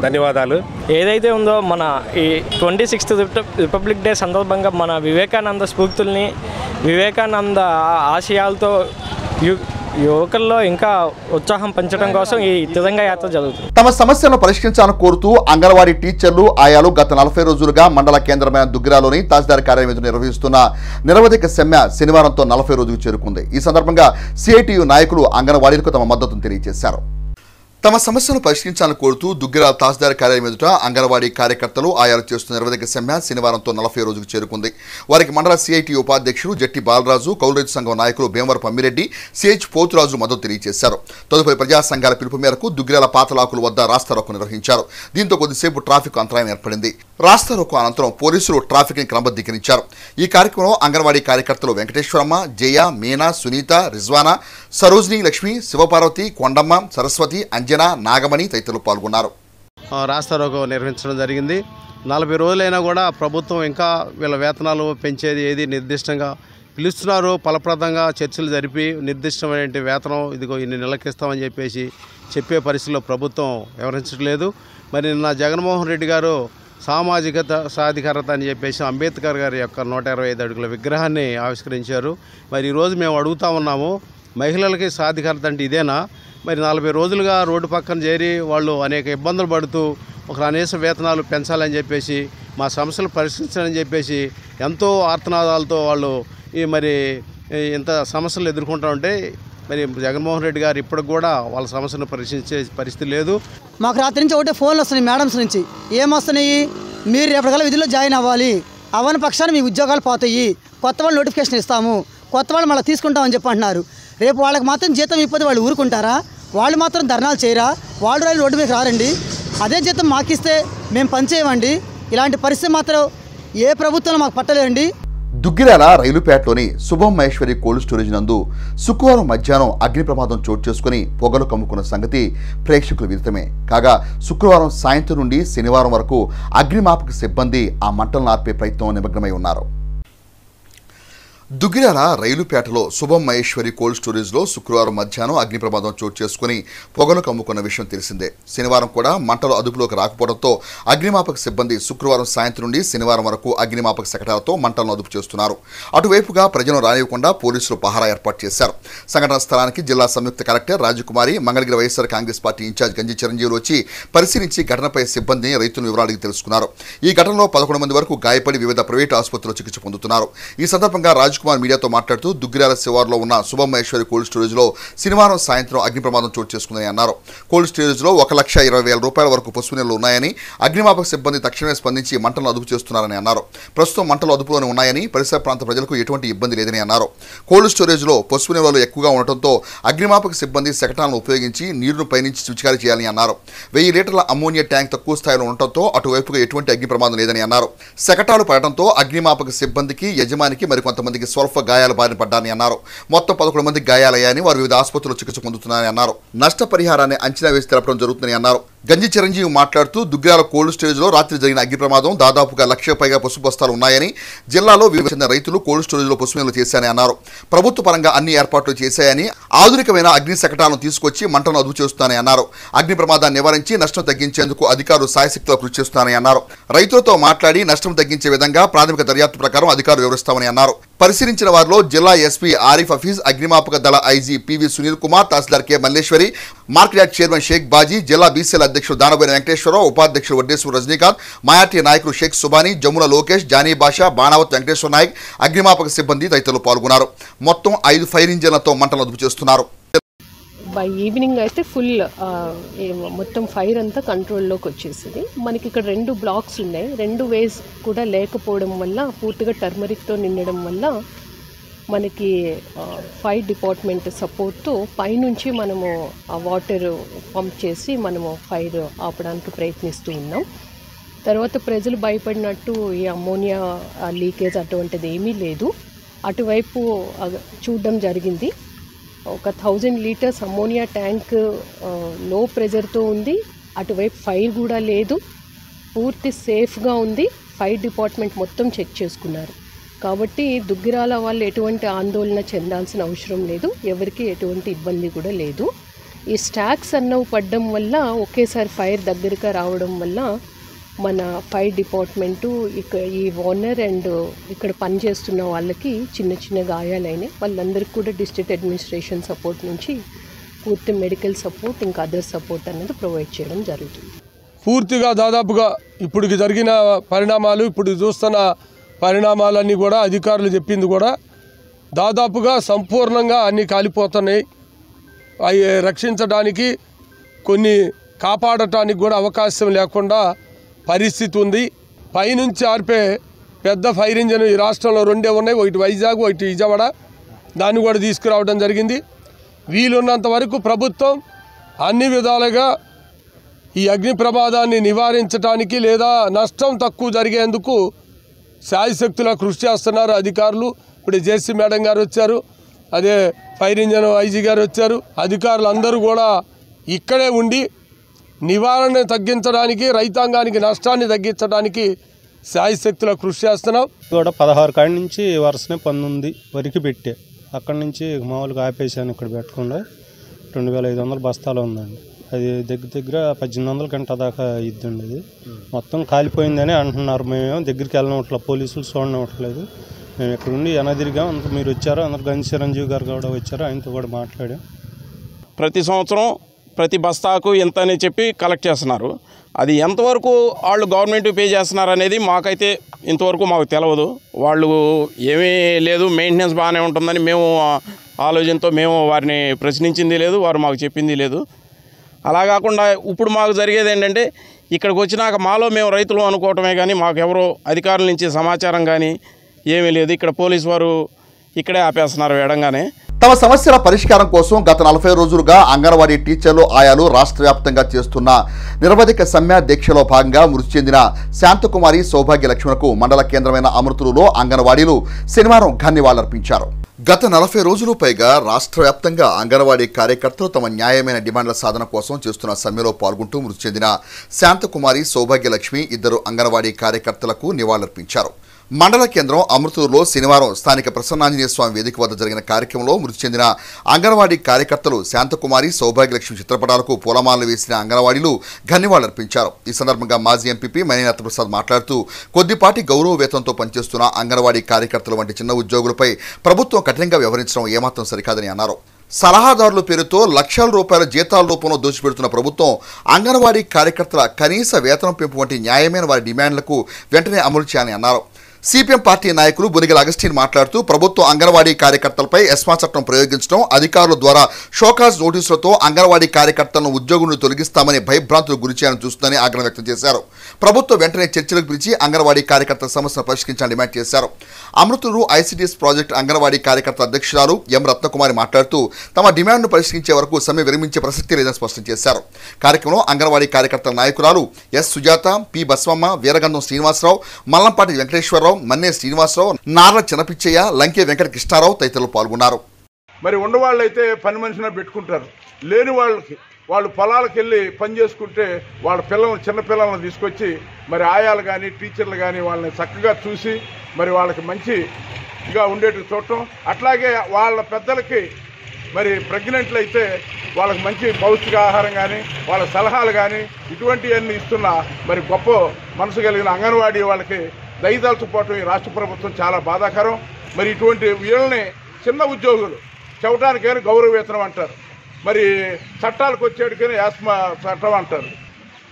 ధన్యవాదాలు. ఏదైతే ఉందో మన ఈ 26th రిపబ్లిక్ డే సందర్భంగా మన వివేకానంద స్ఫూర్తుల్ని, వివేకానంద ఆశయాలతో యువకుల్లో ఇంకా ఉత్సాహం పెంచడం కోసం ఈ తిరంగా యాత్ర జరుగుతుంది. తమ సమస్యలను పరిష్కరించాలని కోరుతూ అంగన్వాడీ టీచర్లు ఆయాలు గత 40 రోజులుగా మండల కేంద్రమైన దుగ్గిరాలోని తహసీల్దార్ కార్యాలయం ఎదుట నిర్వహిస్తున్న నిరవధిక సమ్మె శనివారంతో 40 రోజులకు చేరుకుంది. ఈ సందర్భంగా సిఐటియు నాయకులు అంగన్వాడీలకు తమ మద్దతును తెలియజేశారు. తమ సమస్యలను పరిష్కరించాలని కోరుతూ దుగ్గిరాల తహసీల్దార్ కార్యాలయం ఎదుట అంగన్వాడీ కార్యకర్తలు ఆయాలు చేస్తున్న నిరవధిక సమ్మె శనివారంతో 40 రోజులకు చేరుకుంది. వారికి మండల సిఐటి ఉపాధ్యక్షుడు జట్టి బాలరాజు, కౌలు రైతు సంఘం నాయకులు భీమవరపు అమ్మిరెడ్డి, సిహెచ్ పోతురాజు మద్దతు తెలియజేశారు. తదుపరి ప్రజా సంఘాల పిలుపు మేరకు దుగ్గిరాల పాతలాకుల వద్ద రాస్తారోకో నిర్వహించారు. దీంతో కొద్దిసేపు ట్రాఫిక్ అంతరాయం ఏర్పడింది. రాస్తారోకో అనంతరం పోలీసులు ట్రాఫిక్ ని క్రమబద్ధీకరించారు. ఈ కార్యక్రమంలో అంగన్వాడీ కార్యకర్తలు వెంకటేశ్వరమ్మ, జయ, మీనా, సునీత, రిజ్వానా, సరోజిని, లక్ష్మి, శివపార్వతి, కొండమ్మ, సరస్వతి, అంజన, నాగమణి తదితరులు పాల్గొన్నారు. రాస్తారోకో నిర్వహించడం జరిగింది. 40 రోజులైనా కూడా ప్రభుత్వం ఇంకా వీళ్ళ వేతనాలు పెంచేది ఏది నిర్దిష్టంగా పిలుస్తున్నారు. ఫలప్రదంగా చర్చలు జరిపి నిర్దిష్టమైన వేతనం ఇదిగో ఇన్ని నెలలకు ఇస్తామని చెప్పే పరిస్థితిలో ప్రభుత్వం వ్యవహరించట్లేదు. మరి నిన్న జగన్మోహన్ రెడ్డి గారు సామాజిక సాధికారత అని చెప్పేసి అంబేద్కర్ గారి యొక్క 125 అడుగుల విగ్రహాన్ని ఆవిష్కరించారు. మరి ఈరోజు మేము అడుగుతా ఉన్నాము, మహిళలకి సాధికారత అంటే ఇదేనా? మరి 40 రోజులుగా రోడ్డు పక్కన చేరి వాళ్ళు అనేక ఇబ్బందులు పడుతూ ఒక కనీస వేతనాలు పెంచాలని చెప్పేసి, మా సమస్యలు పరిష్కరించాలని చెప్పేసి ఎంతో ఆర్తనాదాలతో వాళ్ళు మరి ఇంత సమస్యలు ఎదుర్కొంటూ ఉంటే మరి జగన్మోహన్ రెడ్డి గారు ఇప్పటికి కూడా వాళ్ళ సమస్యను పరిశీలించే పరిస్థితి లేదు. మాకు రాత్రి నుంచి ఒకటే ఫోన్లు వస్తున్నాయి మేడమ్స్ నుంచి. ఏమొస్తున్నాయి? మీరు రేపటికల్లా విధుల్లో జాయిన్ అవ్వాలి, అవని పక్షాన్ని మీ ఉద్యోగాలు పోతాయి, కొత్త వాళ్ళు నోటిఫికేషన్ ఇస్తాము, కొత్త వాళ్ళు మళ్ళీ తీసుకుంటామని చెప్పి అంటున్నారు. రేపు వాళ్ళకి మాత్రం జీతం ఇవ్వకపోతే వాళ్ళు ఊరుకుంటారా? వాళ్ళు మాత్రం ధర్నాలు చేయరా? వాళ్ళు రైలు రోడ్డు మీద రారండి. అదే జీతం మాకిస్తే మేము పనిచేయమండి. ఇలాంటి పరిస్థితి మాత్రం ఏ ప్రభుత్వంలో మాకు పట్టలేదండి. దుగ్గిరాల రైలుపేటలోని శుభం మహేశ్వరి కోల్డ్ స్టోరేజ్ నందు శుక్రవారం మధ్యాహ్నం అగ్ని ప్రమాదం చోటు చేసుకుని పొగలు కమ్ముకున్న సంగతి ప్రేక్షకుల విదితమే. కాగా శుక్రవారం సాయంత్రం నుండి శనివారం వరకు అగ్నిమాపక సిబ్బంది ఆ మంటలను ఆర్పే ప్రయత్నం నిమగ్నమై ఉన్నారు. దుగ్గిరాల రైలుపేటలో శుభం మహేశ్వరి కోల్డ్ స్టోరేజ్లో శుక్రవారం మధ్యాహ్నం అగ్ని ప్రమాదం చోటు చేసుకుని పొగలు కమ్ముకున్న విషయం తెలిసిందే. శనివారం కూడా మంటలు అదుపులోకి రాకపోవడంతో అగ్నిమాపక సిబ్బంది శుక్రవారం సాయంత్రం నుండి శనివారం వరకు అగ్నిమాపక శకటాలతో మంటలను అదుపు చేస్తున్నారు. అటువైపుగా ప్రజలను రానివ్వకుండా పోలీసులు పహారా ఏర్పాటు చేశారు. సంఘటన స్థలానికి జిల్లా సంయుక్త కలెక్టర్ రాజకుమారి, మంగళగిరి వైఎస్ఆర్ కాంగ్రెస్ పార్టీ ఇన్ఛార్జ్ గంజి చిరంజీవులు వచ్చి పరిశీలించి ఘటనపై సిబ్బందిని, రైతుల వివరాలు తెలుసుకున్నారు. ఈ ఘటనలో 11 మంది వరకు గాయపడి వివిధ ప్రైవేటు ఆసుపత్రుల్లో చికిత్స పొందుతున్నారు. ఈ సందర్భంగా కుమార్ మీడియాతో మాట్లాడుతూ దుగ్గిరాల శివారులో ఉన్న శుభం మహేశ్వరి కోల్డ్ స్టోరేజ్ లో శనివారం సాయంత్రం అగ్ని ప్రమాదం చోటు చేసుకుందని అన్నారు. కోల్డ్ స్టోరేజ్ లో 1,20,000 రూపాయల వరకు పసుపు నీళ్లు ఉన్నాయని, అగ్నిమాపక సిబ్బంది తక్షణమే స్పందించి మంటలను అదుపు చేస్తున్నారని అన్నారు. ప్రస్తుతం మంటలు అదుపులోనే ఉన్నాయని, పరిసర ప్రాంత ప్రజలకు ఎటువంటి ఇబ్బంది లేదని అన్నారు. కోల్డ్ స్టోరేజ్ లో పసుపు నిల్వలు ఎక్కువగా ఉండటంతో అగ్నిమాపక సిబ్బంది శకటాలను ఉపయోగించి నీరును పైనుంచి పిచికారీ చేయాలని అన్నారు. 1000 లీటర్ల అమ్మోనియా ట్యాంక్ తక్కువ స్థాయిలో ఉండటంతో అటువైపుగా ఎటువంటి అగ్ని ప్రమాదం లేదని అన్నారు. శకటాలు పడటంతో అగ్నిమాపక సిబ్బందికి, యజమానికి మరికొంతమందికి స్వల్ప గాయాల బారిన పడ్డారని అన్నారు. మొత్తం 11 మందికి గాయాలయ్యాయని, వారు వివిధ ఆసుపత్రుల్లో చికిత్స పొందుతున్నారని అన్నారు. నష్టపరిహారాన్ని అంచనా వేసి తెలపడం జరుగుతుందని అన్నారు. గంజి చిరంజీవి మాట్లాడుతూ దుగ్గిరాల కోల్డ్ స్టోరేజ్ లో రాత్రి జరిగిన అగ్ని ప్రమాదం దాదాపుగా 1,00,000 పైగా పసుపు బస్తాలు ఉన్నాయని, జిల్లాలో వివిధ చెందిన రైతులు కోల్డ్ స్టోరేజ్ లో పసుపు నిల్వ చేశారని అన్నారు. ప్రభుత్వ పరంగా అన్ని ఏర్పాట్లు చేశాయని, ఆధునికమైన అగ్ని శకటాలను తీసుకొచ్చి మంటలను అదుపు చేస్తున్నారని అన్నారు. అగ్ని ప్రమాదాన్ని నివారించి నష్టం తగ్గించేందుకు అధికారులు సాయశక్తిలో కృషి చేస్తున్నారని అన్నారు. రైతులతో మాట్లాడి నష్టం తగ్గించే విధంగా ప్రాథమిక దర్యాప్తు ప్రకారం అధికారులు వివరిస్తామని అన్నారు. పరిశీలించిన వారిలో జిల్లా ఎస్పీ ఆరిఫ్ హఫీజ్, అగ్నిమాపక దళ ఐజీ పివి సునీల్ కుమార్, తహసీల్దార్ K Malleswari, market yard chairman Shaik Baji, జిల్లా బీసీఎల్ అధ్యక్షుడు దానబోయిన వెంకటేశ్వరరావు, ఉపాధ్యక్షుడు వడ్డేశ్వర రజనీకాంత్, మైనార్టీ నాయకులు షేక్ సుబానీ, జమున లోకేష్, జానీ బాషా, బాణావత్ వెంకటేశ్వర నాయక్, అగ్నిమాపక సిబ్బంది తదితరులు పాల్గొన్నారు. మొత్తం 5 ఫైర్ ఇంజన్లతో మంటలు అదుపు చేస్తున్నారు. బై ఈవినింగ్ అయితే ఫుల్ మొత్తం ఫైర్ అంతా కంట్రోల్లోకి వచ్చేసింది. మనకి ఇక్కడ 2 బ్లాక్స్ ఉన్నాయి. 2 వేస్ కూడా లేకపోవడం వల్ల, పూర్తిగా టర్మరిక్తో నిండడం వల్ల మనకి ఫైర్ డిపార్ట్మెంట్ సపోర్ట్తో పైనుంచి మనము ఆ వాటర్ పంప్ చేసి మనము ఫైర్ ఆపడానికి ప్రయత్నిస్తూ ఉన్నాం. తర్వాత ప్రజలు భయపడినట్టు ఈ అమ్మోనియా లీకేజ్ అటువంటిది ఏమీ లేదు. అటువైపు చూడడం జరిగింది. ఒక 1000 లీటర్స్ అమ్మోనియా ట్యాంక్ లో ప్రెజర్తో ఉంది. అటువైపు ఫైర్ కూడా లేదు, పూర్తి సేఫ్గా ఉంది. ఫైర్ డిపార్ట్మెంట్ మొత్తం చెక్ చేసుకున్నారు. కాబట్టి దుగ్గిరాల వాళ్ళు ఎటువంటి ఆందోళన చెందాల్సిన అవసరం లేదు, ఎవరికి ఎటువంటి ఇబ్బంది కూడా లేదు. ఈ స్టాక్స్ అన్నవి పడడం వల్ల, ఒకేసారి ఫైర్ దగ్గరగా రావడం వల్ల మన ఫైర్ డిపార్ట్మెంటు ఈ ఓనర్ అండ్ ఇక్కడ పనిచేస్తున్న వాళ్ళకి చిన్న చిన్న గాయాలైనాయి. వాళ్ళందరికీ కూడా డిస్ట్రిక్ట్ అడ్మినిస్ట్రేషన్ సపోర్ట్ నుంచి పూర్తి మెడికల్ సపోర్ట్ ఇంకా అదర్ సపోర్ట్ అనేది ప్రొవైడ్ చేయడం జరుగుతుంది. పూర్తిగా దాదాపుగా ఇప్పుడు జరిగిన పరిణామాలు, ఇప్పుడు చూస్తున్న పరిణామాలన్నీ కూడా అధికారులు చెప్పింది కూడా దాదాపుగా సంపూర్ణంగా అన్నీ కాలిపోతున్నాయి. అవి రక్షించడానికి కొన్ని కాపాడటానికి కూడా అవకాశం లేకుండా పరిస్థితి ఉంది. పైనుంచి ఆర్పే పెద్ద ఫైర్ ఇంజన్ ఈ రాష్ట్రంలో 2 ఉన్నాయి, ఒకటి వైజాగ్, ఒకటి విజయవాడ. దాన్ని కూడా తీసుకురావడం జరిగింది. వీలున్నంత వరకు ప్రభుత్వం అన్ని విధాలుగా ఈ అగ్ని ప్రమాదాన్ని నివారించడానికి లేదా నష్టం తక్కువ జరిగేందుకు శాయశక్తులా కృషి చేస్తున్నారు అధికారులు. ఇప్పుడు జేసీ మేడం గారు వచ్చారు, అదే ఫైర్ ఇంజన్ ఐజీ గారు వచ్చారు. అధికారులు అందరూ కూడా ఇక్కడే ఉండి నివారణ తగ్గించడానికి, రైతాంగానికి నష్టాన్ని తగ్గించడానికి శాయశక్తులా కృషి చేస్తున్నాం. కూడా 16 కాడి నుంచి వరుసనే 19 వరకు పెట్టే, అక్కడి నుంచి మామూలుగా ఆపేసాను. ఇక్కడ పెట్టకుండా 2500 బస్తాలు ఉందండి. అది దగ్గర 1800 గంట దాకా ఇద్దండి. అది మొత్తం కాలిపోయిందని అంటున్నారు. మేమేమో దగ్గరికి వెళ్ళనట్లేదు, పోలీసులు చూడనట్లేదు. మేము ఇక్కడ ఉండి ఎనదిరిగా అంత మీరు వచ్చారో అందరు గంజి చిరంజీవి గారు కూడా వచ్చారు, ఆయనతో కూడా మాట్లాడాం. ప్రతి సంవత్సరం ప్రతి బస్తాకు ఎంత అని చెప్పి కలెక్ట్ చేస్తున్నారు. అది ఎంతవరకు వాళ్ళు గవర్నమెంట్ పే చేస్తున్నారు అనేది మాకైతే ఇంతవరకు మాకు తెలియదు. వాళ్ళు ఏమీ లేదు, మెయింటెనెన్స్ బాగానే ఉంటుందని మేము ఆలోచనతో మేము వారిని ప్రశ్నించింది లేదు, వారు మాకు చెప్పింది లేదు. అలా కాకుండా ఇప్పుడు మాకు జరిగేది ఏంటంటే ఇక్కడికి వచ్చినాక మాలో మేము రైతులు అనుకోవటమే కానీ మాకు ఎవరో అధికారుల నుంచి సమాచారం కానీ ఏమీ లేదు. ఇక్కడ పోలీసు వారు ఇక్కడే ఆపేస్తున్నారు వేడంగానే. తమ సమస్యల పరిష్కారం కోసం గత 40 రోజులుగా అంగన్వాడీ టీచర్లు, ఆయాలు రాష్ట్ర వ్యాప్తంగా చేస్తున్న నిరవధిక సమ్మె దీక్షలో భాగంగా మృతి చెందిన శాంతకుమారి, సౌభాగ్య లక్ష్మణకు మండల కేంద్రమైన అమృతూరులో అంగన్వాడీలు శనివారం ఘన్యవాళులర్పించారు. గత 40 రోజులు పైగా రాష్ట్ర వ్యాప్తంగా అంగన్వాడీ కార్యకర్తలు తమ న్యాయమైన డిమాండ్ల సాధన కోసం చేస్తున్న సమ్మెలో పాల్గొంటూ మృతి చెందిన శాంతకుమారి, సౌభాగ్య లక్ష్మి ఇద్దరు అంగన్వాడీ కార్యకర్తలకు నివాళులర్పించారు. మండల కేంద్రం అమృతూరులో శనివారం స్థానిక ప్రసన్నాంజనేయ స్వామి వేదిక వద్ద జరిగిన కార్యక్రమంలో మృతి చెందిన అంగన్వాడీ కార్యకర్తలు శాంతకుమారి, సౌభాగ్యలక్ష్మి చిత్రపటాలకు పూలమాలలు వేసిన అంగన్వాడీలు ఘన్యవాళులర్పించారు. ఈ సందర్భంగా మాజీ ఎంపీపీ మణిరత్న ప్రసాద్ మాట్లాడుతూ కొద్దిపాటి గౌరవ వేతనంతో పనిచేస్తున్న అంగన్వాడీ కార్యకర్తలు వంటి చిన్న ఉద్యోగులపై ప్రభుత్వం కఠినంగా వ్యవహరించడం ఏమాత్రం సరికాదని అన్నారు. సలహాదారుల పేరుతో లక్షల రూపాయల జీతాల రూపంలో దోచిపెడుతున్న ప్రభుత్వం అంగన్వాడీ కార్యకర్తల కనీస వేతనం పెంపు వంటి న్యాయమైన వారి డిమాండ్లకు వెంటనే అమలు చేయాలని అన్నారు. సిపిఎం పార్టీ నాయకులు బునిగల అగస్టిన్ మాట్లాడుతూ ప్రభుత్వం అంగన్వాడీ కార్యకర్తలపై ఎస్మా చట్టం ప్రయోగించడం, అధికారుల ద్వారా షోకాజ్ నోటీసులతో అంగన్వాడీ కార్యకర్తలను ఉద్యోగులను తొలగిస్తామని భయభ్రాంతులకు గురి చేయాలని చూస్తుందని ఆగ్రహం వ్యక్తం చేశారు. ప్రభుత్వం వెంటనే చర్చలకు పిలిచి అంగన్వాడీ కార్యకర్తల సమస్యను పరిష్కరించాలని డిమాండ్ చేశారు. అమృతూరు ఐసిడిఎస్ ప్రాజెక్టు అంగన్వాడీ కార్యకర్త అధ్యక్షురాలు ఎం రత్నకుమారి మాట్లాడుతూ తమ డిమాండ్ను పరిష్కరించే వరకు సమ్మె విరమించే ప్రసక్తి లేదని స్పష్టం చేశారు. కార్యక్రమంలో అంగన్వాడీ కార్యకర్తల నాయకురాలు ఎస్ సుజాత, పి బస్వమ్మ, వీరగంధం శ్రీనివాసరావు, మల్లంపాటి వెంకటేశ్వరరావు, మన్నే శ్రీనివాసరావు, నార్ల చిన్నపిచ్చయ్య, లంకే వెంకట కృష్ణారావు తదితరులు పాల్గొన్నారు. మరి ఉన్నవాళ్ళు అయితే పని మనిషిని పెట్టుకుంటారు, లేని వాళ్ళకి వాళ్ళు పొలాలకు వెళ్ళి పని చేసుకుంటే వాళ్ళ పిల్లలను, చిన్న పిల్లలను తీసుకొచ్చి మరి ఆయాలు కానీ టీచర్లు కానీ వాళ్ళని చక్కగా చూసి మరి వాళ్ళకి మంచిగా ఉండేట్టు చూడటం, అట్లాగే వాళ్ళ పెద్దలకి మరి ప్రెగ్నెంట్లు అయితే వాళ్ళకి మంచి పౌష్టికాహారం కానీ వాళ్ళ సలహాలు కానీ ఇటువంటివన్నీ ఇస్తున్న మరి గొప్ప మనసు కలిగిన అంగన్వాడీ వాళ్ళకి దయదలుచుకోవటం ఈ రాష్ట్ర ప్రభుత్వం చాలా బాధాకరం. మరి ఇటువంటి వీళ్ళని చిన్న ఉద్యోగులు చెప్పడానికైనా గౌరవ వేతనం అంటారు, మరి చట్టాలకు వచ్చేటికైనా యాస్మా చట్టం అంటారు.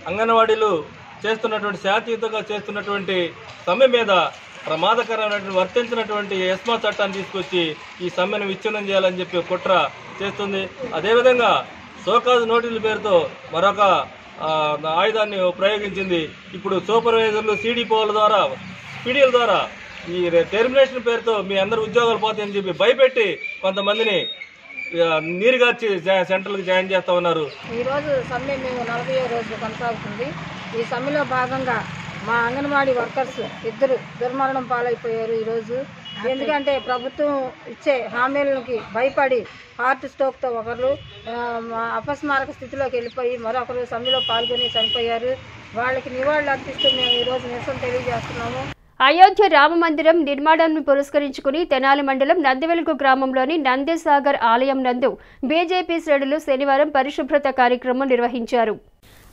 అంగన్వాడీలు చేస్తున్నటువంటి శాంతియుతంగా చేస్తున్నటువంటి సమ్మె మీద ప్రమాదకరమైనటువంటి వర్తించినటువంటి ఎస్మా చట్టాన్ని తీసుకొచ్చి ఈ సమ్మెను విచ్ఛిన్నం చేయాలని చెప్పి కుట్ర చేస్తుంది. అదేవిధంగా షోకాజ్ నోటీసుల పేరుతో మరొక ఆయుధాన్ని ప్రయోగించింది. ఇప్పుడు సూపర్వైజర్లు, సిడిపోల ద్వారా, పీడీల ద్వారా ఈ టెర్మినేషన్ పేరుతో మీ అందరు ఉద్యోగాలు పోతాయని చెప్పి భయపెట్టి కొంతమందిని నీరుగార్చి సెంటర్లకు జాయిన్ చేస్తూ ఉన్నారు. ఈరోజు సమ్మె మేము 40వ రోజు కొనసాగుతుంది. ఈ సమ్మెలో భాగంగా మా అంగన్వాడీ వర్కర్స్ ఇద్దరు దుర్మరణం పాలైపోయారు ఈరోజు. ఎందుకంటే ప్రభుత్వం ఇచ్చే హామీలకి భయపడి హార్ట్ స్ట్రోక్తో ఒకరు అపస్మారక స్థితిలోకి వెళ్ళిపోయి మరొకరు సమ్మెలో పాల్గొని చనిపోయారు. వాళ్ళకి నివాళులు అర్పిస్తూ మేము ఈరోజు నిరసన తెలియజేస్తున్నాము. అయోధ్య రామ మందిరం నిర్మాణాన్ని పురస్కరించుకుని తెనాలి మండలం నందివెలుగు గ్రామంలోని నందిసాగర్ ఆలయం నందు బీజేపీ శ్రేణులు శనివారం పరిశుభ్రత కార్యక్రమం నిర్వహించారు.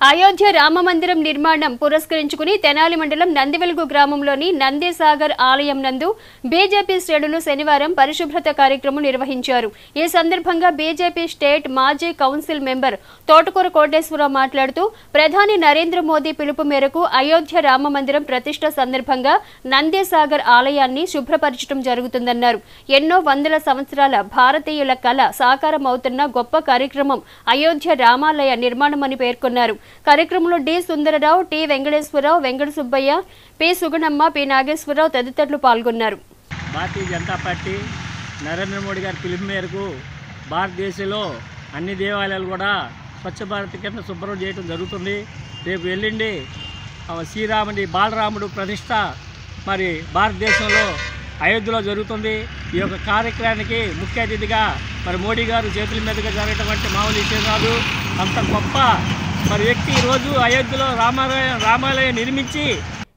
అయోధ్య రామ మందిరం నిర్మాణం పురస్కరించుకుని తెనాలి మండలం నందివెలుగు గ్రామంలోని నందిసాగర్ ఆలయం నందు బీజేపీ శ్రేణులు శనివారం పరిశుభ్రత కార్యక్రమం నిర్వహించారు. ఈ సందర్భంగా బీజేపీ స్టేట్ మాజీ కౌన్సిల్ మెంబర్ తోటకూర కోటేశ్వరరావు మాట్లాడుతూ ప్రధాని నరేంద్ర మోదీ పిలుపు మేరకు అయోధ్య రామ మందిరం ప్రతిష్ఠ సందర్భంగా నందిసాగర్ ఆలయాన్ని శుభ్రపరచడం జరుగుతుందన్నారు. ఎన్నో వందల సంవత్సరాల భారతీయుల కళ సాకారం అవుతున్న గొప్ప కార్యక్రమం అయోధ్య రామాలయ నిర్మాణమని పేర్కొన్నారు. కార్యక్రమంలో D Sundararao, T Venkateswararao, Venkata Subbaiah, P Sugunamma, P Nageswararao తదితరులు పాల్గొన్నారు. భారతీయ జనతా పార్టీ నరేంద్ర మోడీ గారి పిలుపు మేరకు భారతదేశంలో అన్ని దేవాలయాలు కూడా స్వచ్ఛ భారత్ కింద శుభ్రం చేయడం జరుగుతుంది. రేపు ఎల్లుండి శ్రీరాముడి బాలరాముడు ప్రతిష్ట మరి భారతదేశంలో అయోధ్యలో జరుగుతుంది. ఈ యొక్క కార్యక్రమానికి ముఖ్య అతిథిగా మరి మోడీ గారు చేతుల మీదుగా జరిగేటువంటి మామూలు విషయం కాదు. అంత గొప్ప మరి వ్యక్తి ఈరోజు అయోధ్యలో రామాలయం నిర్మించి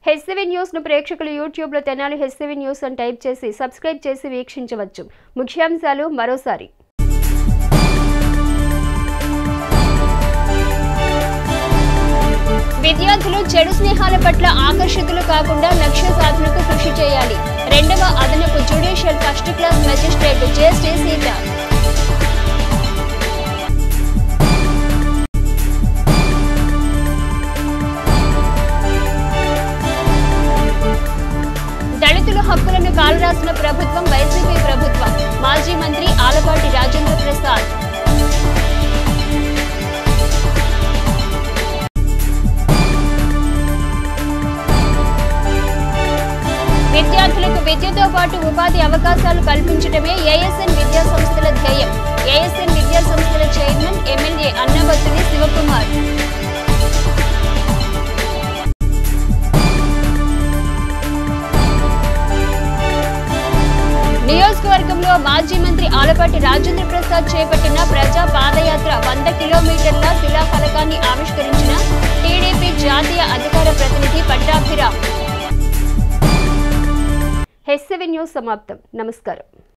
హెచ్సివి న్యూస్ ను ప్రేక్షకులు యూట్యూబ్ లో తెనాలి హెచ్సివి న్యూస్ అని టైప్ చేసి సబ్స్క్రైబ్ చేసి వీక్షించవచ్చు. ముఖ్యాంశాలు మరోసారి. విద్యార్థులు చెడు స్నేహాల పట్ల ఆకర్షితులు కాకుండా లక్ష్య సాధనకు కృషి చేయాలి. 2వ అదనపు judicial first class magistrate జె.శ్రీ Sita. దళితుల హక్కులను కాలరాసిన ప్రభుత్వం వైసీపీ ప్రభుత్వం. మాజీ మంత్రి ఆలపాటి రాజేంద్ర ప్రసాద్. విద్యార్థులకు విద్యతో పాటు ఉపాధి అవకాశాలు కల్పించడమే ఏఎస్ఎన్ విద్యా సంస్థల ధ్యేయం. ఏఎస్ఎన్ విద్యా సంస్థల చైర్మన్ ఎమ్మెల్యే అన్నబత్తుని శివకుమార్. నియోజకవర్గంలో మాజీ మంత్రి ఆలపాటి రాజేంద్ర ప్రసాద్ చేపట్టిన ప్రజా పాదయాత్ర 100 కిలోమీటర్ల శిలాఫలకాన్ని ఆవిష్కరించిన టీడీపీ జాతీయ అధికార ప్రతినిధి పట్టాభిరామ్. హెచ్సివి న్యూస్ సమాప్తం. నమస్కారం.